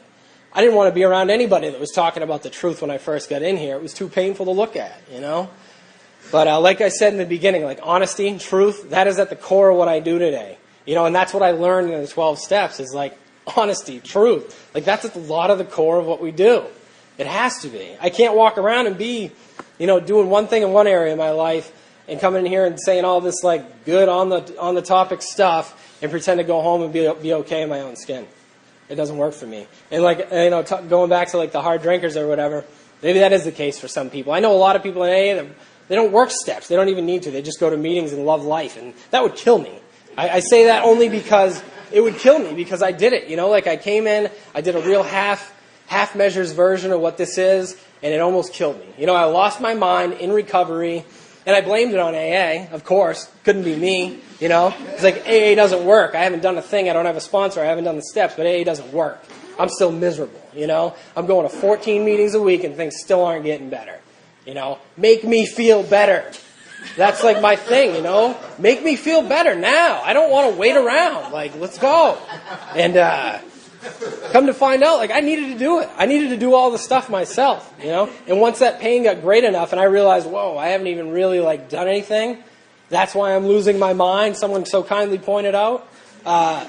I didn't want to be around anybody that was talking about the truth when I first got in here. It was too painful to look at, you know? But like I said in the beginning, like honesty, truth, that is at the core of what I do today. You know, and that's what I learned in the 12 steps is like honesty, truth. Like that's at a lot of the core of what we do. It has to be. I can't walk around and be, you know, doing one thing in one area of my life and come in here and saying all this like good on the topic stuff and pretend to go home and be okay in my own skin. It doesn't work for me. And like, you know, going back to like the hard drinkers or whatever, maybe that is the case for some people. I know a lot of people in AA that they don't work steps. They don't even need to. They just go to meetings and love life. And that would kill me. I say that only because it would kill me because I did it. You know, like I came in, I did a real half measures version of what this is, and it almost killed me. You know, I lost my mind in recovery, and I blamed it on AA, of course. Couldn't be me, you know. It's like AA doesn't work. I haven't done a thing. I don't have a sponsor. I haven't done the steps, but AA doesn't work. I'm still miserable, you know. I'm going to 14 meetings a week, and things still aren't getting better. You know, make me feel better. That's like my thing, you know. Make me feel better now. I don't want to wait around. Like, let's go. And come to find out, like, I needed to do it. I needed to do all the stuff myself, you know. And once that pain got great enough and I realized, whoa, I haven't even really, like, done anything. That's why I'm losing my mind. Someone so kindly pointed out. I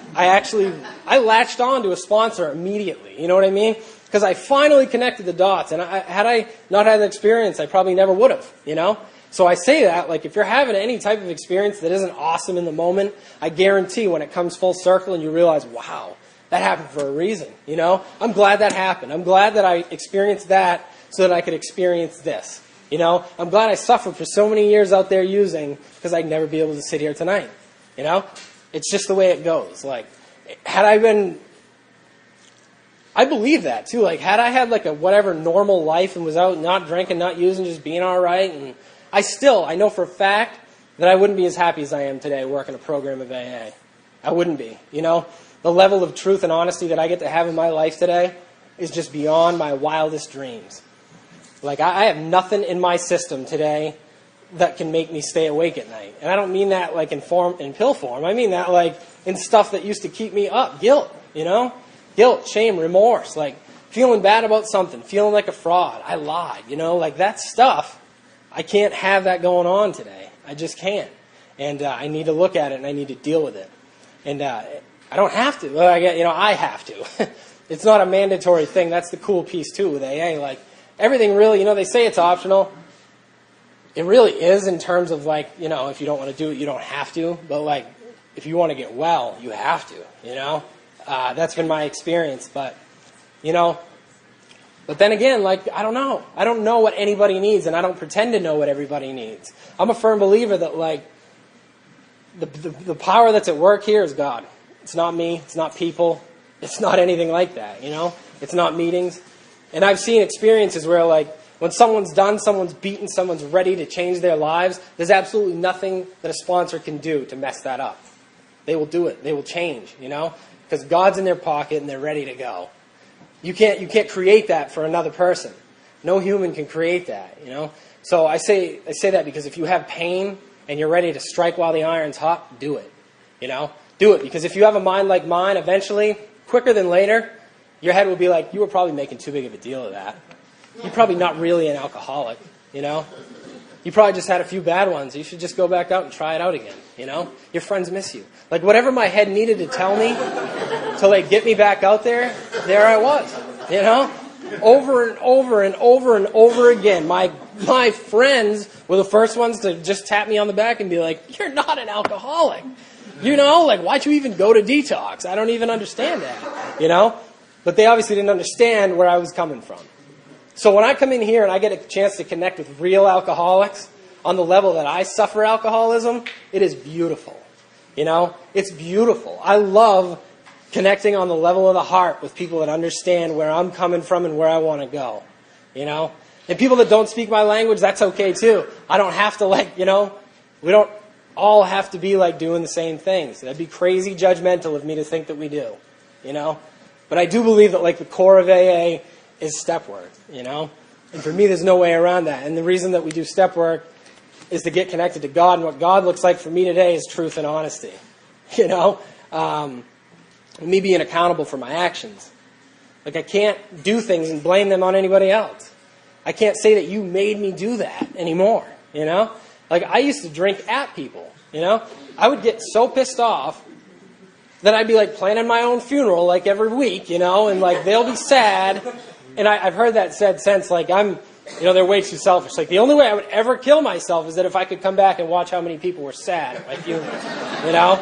latched on to a sponsor immediately. You know what I mean? Because I finally connected the dots. And had I not had the experience, I probably never would have, you know? So I say that, like, if you're having any type of experience that isn't awesome in the moment, I guarantee when it comes full circle and you realize, wow, that happened for a reason, you know? I'm glad that happened. I'm glad that I experienced that so that I could experience this, you know? I'm glad I suffered for so many years out there using because I'd never be able to sit here tonight, you know? It's just the way it goes. Like, had I been... I believe that, too. Like, had I had, like, a whatever normal life and was out not drinking, not using, just being all right, and I know for a fact that I wouldn't be as happy as I am today working a program of AA. I wouldn't be, you know? The level of truth and honesty that I get to have in my life today is just beyond my wildest dreams. Like, I have nothing in my system today that can make me stay awake at night. And I don't mean that, like, in pill form. I mean that, like, in stuff that used to keep me up. Guilt, you know? Guilt, shame, remorse, like feeling bad about something, feeling like a fraud. I lied, you know, like that stuff. I can't have that going on today. I just can't. And I need to look at it and I need to deal with it. And I don't have to. Well, I have to. It's not a mandatory thing. That's the cool piece too with AA. Like everything really, you know, they say it's optional. It really is in terms of like, you know, if you don't want to do it, you don't have to. But like, if you want to get well, you have to, you know. That's been my experience, but, you know, but then again, like, I don't know. I don't know what anybody needs, and I don't pretend to know what everybody needs. I'm a firm believer that, like, the power that's at work here is God. It's not me. It's not people. It's not anything like that, you know. It's not meetings. And I've seen experiences where, like, when someone's done, someone's beaten, someone's ready to change their lives, there's absolutely nothing that a sponsor can do to mess that up. They will do it. They will change, you know. Because God's in their pocket and they're ready to go. You can't create that for another person. No human can create that, you know. So I say that because if you have pain and you're ready to strike while the iron's hot, do it. You know, do it because if you have a mind like mine, eventually, quicker than later, your head will be like, you were probably making too big of a deal of that. You're probably not really an alcoholic, you know. You probably just had a few bad ones. You should just go back out and try it out again, you know? Your friends miss you. Like, whatever my head needed to tell me, to like get me back out there, there I was, you know? Over and over and over and over again. My friends were the first ones to just tap me on the back and be like, you're not an alcoholic. You know, like, why'd you even go to detox? I don't even understand that, you know? But they obviously didn't understand where I was coming from. So when I come in here and I get a chance to connect with real alcoholics on the level that I suffer alcoholism, it is beautiful. You know, it's beautiful. I love connecting on the level of the heart with people that understand where I'm coming from and where I want to go, you know? And people that don't speak my language, that's okay too. I don't have to like, you know, we don't all have to be like doing the same things. That'd be crazy judgmental of me to think that we do, you know? But I do believe that like the core of AA is step work, you know? And for me, there's no way around that. And the reason that we do step work is to get connected to God. And what God looks like for me today is truth and honesty, you know? Me being accountable for my actions. Like I can't do things and blame them on anybody else. I can't say that you made me do that anymore, you know? Like I used to drink at people, you know? I would get so pissed off that I'd be like planning my own funeral like every week, you know? And like they'll be sad. And I've heard that said since like they're way too selfish. Like the only way I would ever kill myself is that if I could come back and watch how many people were sad at my funeral, you know?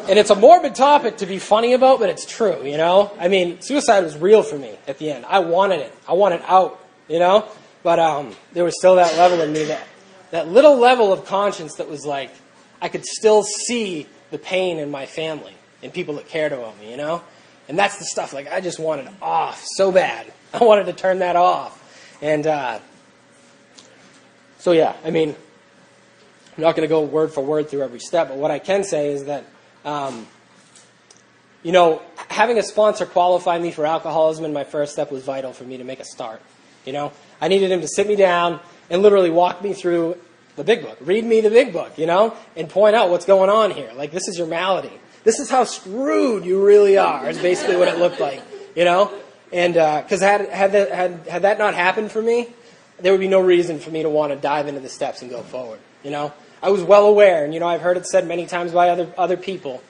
And it's a morbid topic to be funny about, but it's true, you know? I mean, suicide was real for me at the end. I wanted it. I wanted out, you know? But there was still that level in me, that little level of conscience that was like, I could still see the pain in my family and people that cared about me, you know? And that's the stuff, like, I just wanted off so bad. I wanted to turn that off. And so, yeah, I mean, I'm not going to go word for word through every step, but what I can say is that you know, having a sponsor qualify me for alcoholism in my first step was vital for me to make a start. You know, I needed him to sit me down and literally walk me through the big book, read me the big book, you know, and point out what's going on here. Like, this is your malady. This is how screwed you really are, is basically what it looked like, you know. And because had that not happened for me, there would be no reason for me to want to dive into the steps and go forward, you know. I was well aware, and, you know, I've heard it said many times by other people,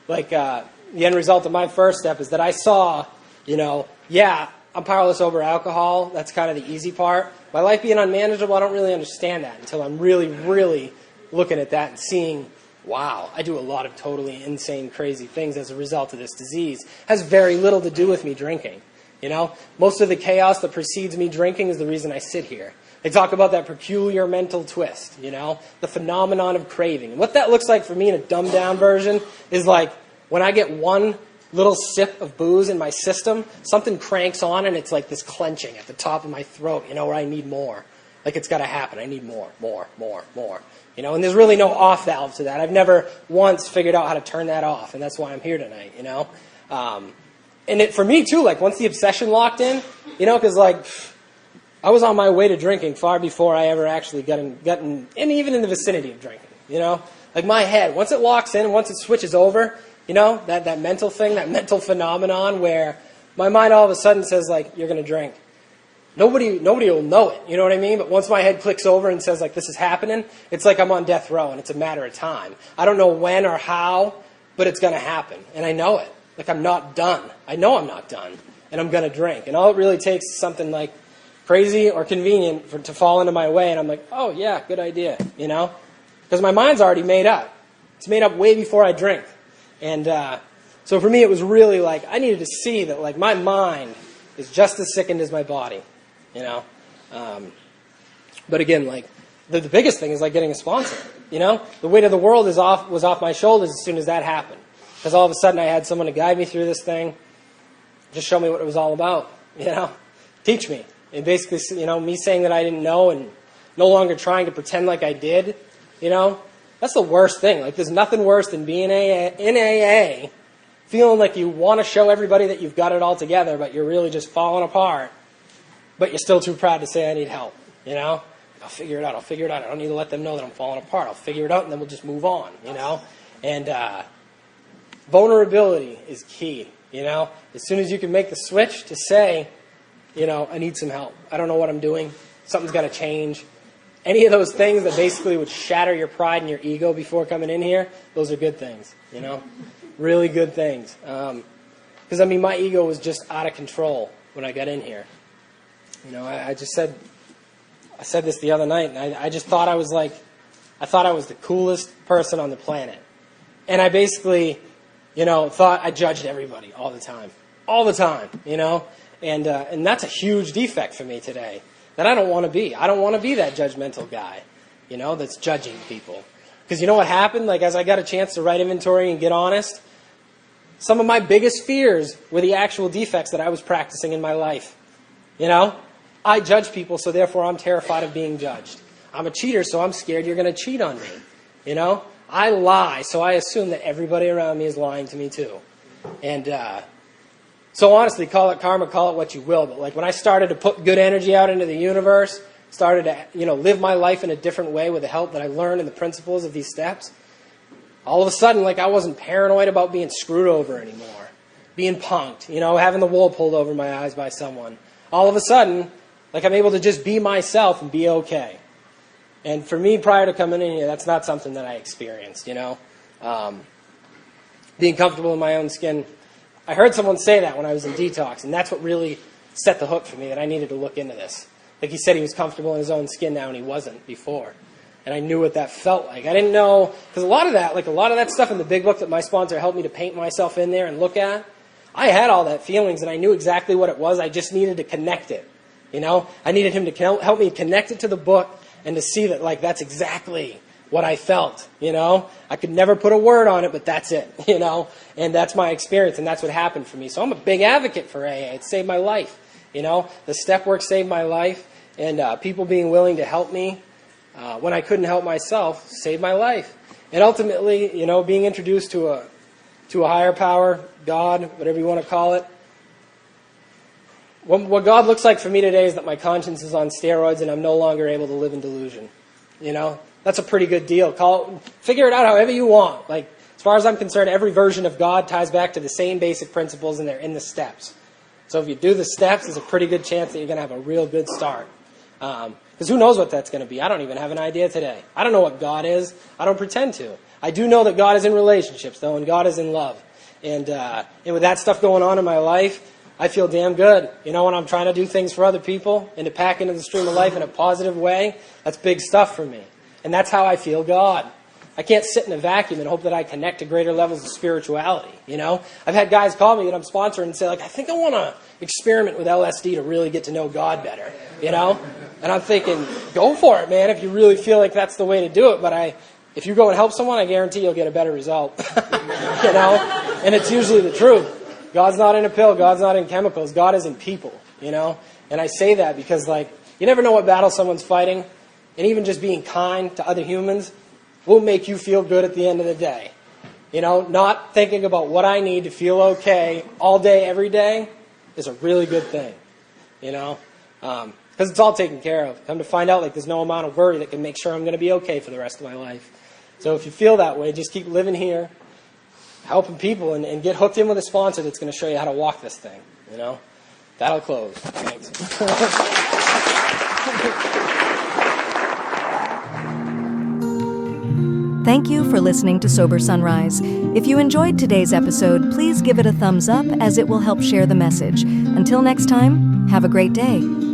like the end result of my first step is that I saw, you know, yeah, I'm powerless over alcohol. That's kind of the easy part. My life being unmanageable, I don't really understand that until I'm really, really looking at that and seeing, wow, I do a lot of totally insane, crazy things as a result of this disease. It has very little to do with me drinking, you know. Most of the chaos that precedes me drinking is the reason I sit here. They talk about that peculiar mental twist, you know, the phenomenon of craving. And what that looks like for me in a dumbed-down version is like when I get one little sip of booze in my system, something cranks on and it's like this clenching at the top of my throat, you know, where I need more. Like it's got to happen. I need more. You know, and there's really no off valve to that. I've never once figured out how to turn that off, and that's why I'm here tonight, you know. And it, for me, too, like once the obsession locked in, you know, because like I was on my way to drinking far before I ever actually gotten and even in the vicinity of drinking, you know. Like my head, once it locks in, once it switches over, you know, that mental thing, that mental phenomenon where my mind all of a sudden says, like, you're going to drink. Nobody will know it, you know what I mean? But once my head clicks over and says, like, this is happening, it's like I'm on death row and it's a matter of time. I don't know when or how, but it's going to happen. And I know it. Like, I'm not done. I know I'm not done. And I'm going to drink. And all it really takes is something, like, crazy or convenient to fall into my way. And I'm like, oh, yeah, good idea, you know? Because my mind's already made up. It's made up way before I drink. And so for me, it was really like, I needed to see that, like, my mind is just as sickened as my body, you know? But again, like, the biggest thing is, like, getting a sponsor, you know? The weight of the world was off my shoulders as soon as that happened. Because all of a sudden I had someone to guide me through this thing, just show me what it was all about, you know? Teach me. And basically, you know, me saying that I didn't know and no longer trying to pretend like I did, you know? That's the worst thing. Like, there's nothing worse than being in AA, feeling like you want to show everybody that you've got it all together, but you're really just falling apart, but you're still too proud to say I need help, you know? I'll figure it out. I don't need to let them know that I'm falling apart. I'll figure it out, and then we'll just move on, you know? And vulnerability is key, you know? As soon as you can make the switch to say, you know, I need some help. I don't know what I'm doing. Something's got to change. Any of those things that basically would shatter your pride and your ego before coming in here, those are good things, you know? really good things. Because, my ego was just out of control when I got in here. I said this the other night, and I just thought I was the coolest person on the planet. And I basically, thought I judged everybody all the time. And that's a huge defect for me today that I don't want to be. I don't want to be that judgmental guy, that's judging people. Because you know what happened? As I got a chance to write inventory and get honest, some of my biggest fears were the actual defects that I was practicing in my life. I judge people, so therefore I'm terrified of being judged. I'm a cheater, so I'm scared you're going to cheat on me. I lie, so I assume that everybody around me is lying to me too. And so honestly, call it karma, call it what you will. But when I started to put good energy out into the universe, started to live my life in a different way with the help that I learned and the principles of these steps, all of a sudden, I wasn't paranoid about being screwed over anymore, being punked, having the wool pulled over my eyes by someone. All of a sudden, I'm able to just be myself and be okay. And for me, prior to coming in here, that's not something that I experienced, being comfortable in my own skin. I heard someone say that when I was in detox, and that's what really set the hook for me, that I needed to look into this. He said he was comfortable in his own skin now, and he wasn't before. And I knew what that felt like. I didn't know, because a lot of that stuff in the big book that my sponsor helped me to paint myself in there and look at, I had all that feelings, and I knew exactly what it was. I just needed to connect it. I needed him to help me connect it to the book and to see that, that's exactly what I felt, I could never put a word on it, but that's it, and that's my experience, and that's what happened for me. So I'm a big advocate for AA. It saved my life, the step work saved my life, and people being willing to help me when I couldn't help myself saved my life. And ultimately, being introduced to a higher power, God, whatever you want to call it. What God looks like for me today is that my conscience is on steroids and I'm no longer able to live in delusion. That's a pretty good deal. Figure it out however you want. As far as I'm concerned, every version of God ties back to the same basic principles, and they're in the steps. So if you do the steps, there's a pretty good chance that you're going to have a real good start. Because who knows what that's going to be? I don't even have an idea today. I don't know what God is. I don't pretend to. I do know that God is in relationships, though, and God is in love. And with that stuff going on in my life, I feel damn good. When I'm trying to do things for other people and to pack into the stream of life in a positive way, that's big stuff for me. And that's how I feel God. I can't sit in a vacuum and hope that I connect to greater levels of spirituality. I've had guys call me that I'm sponsoring and say, I think I want to experiment with LSD to really get to know God better. And I'm thinking, go for it, man, if you really feel like that's the way to do it. But if you go and help someone, I guarantee you'll get a better result. And it's usually the truth. God's not in a pill. God's not in chemicals. God is in people, And I say that because, you never know what battle someone's fighting. And even just being kind to other humans will make you feel good at the end of the day. Not thinking about what I need to feel okay all day, every day is a really good thing. Because it's all taken care of. Come to find out, there's no amount of worry that can make sure I'm going to be okay for the rest of my life. So if you feel that way, just keep living here, helping people, and get hooked in with a sponsor that's going to show you how to walk this thing. That'll close. Thanks. Thank you for listening to Sober Sunrise. If you enjoyed today's episode, please give it a thumbs up, as it will help share the message. Until next time, have a great day.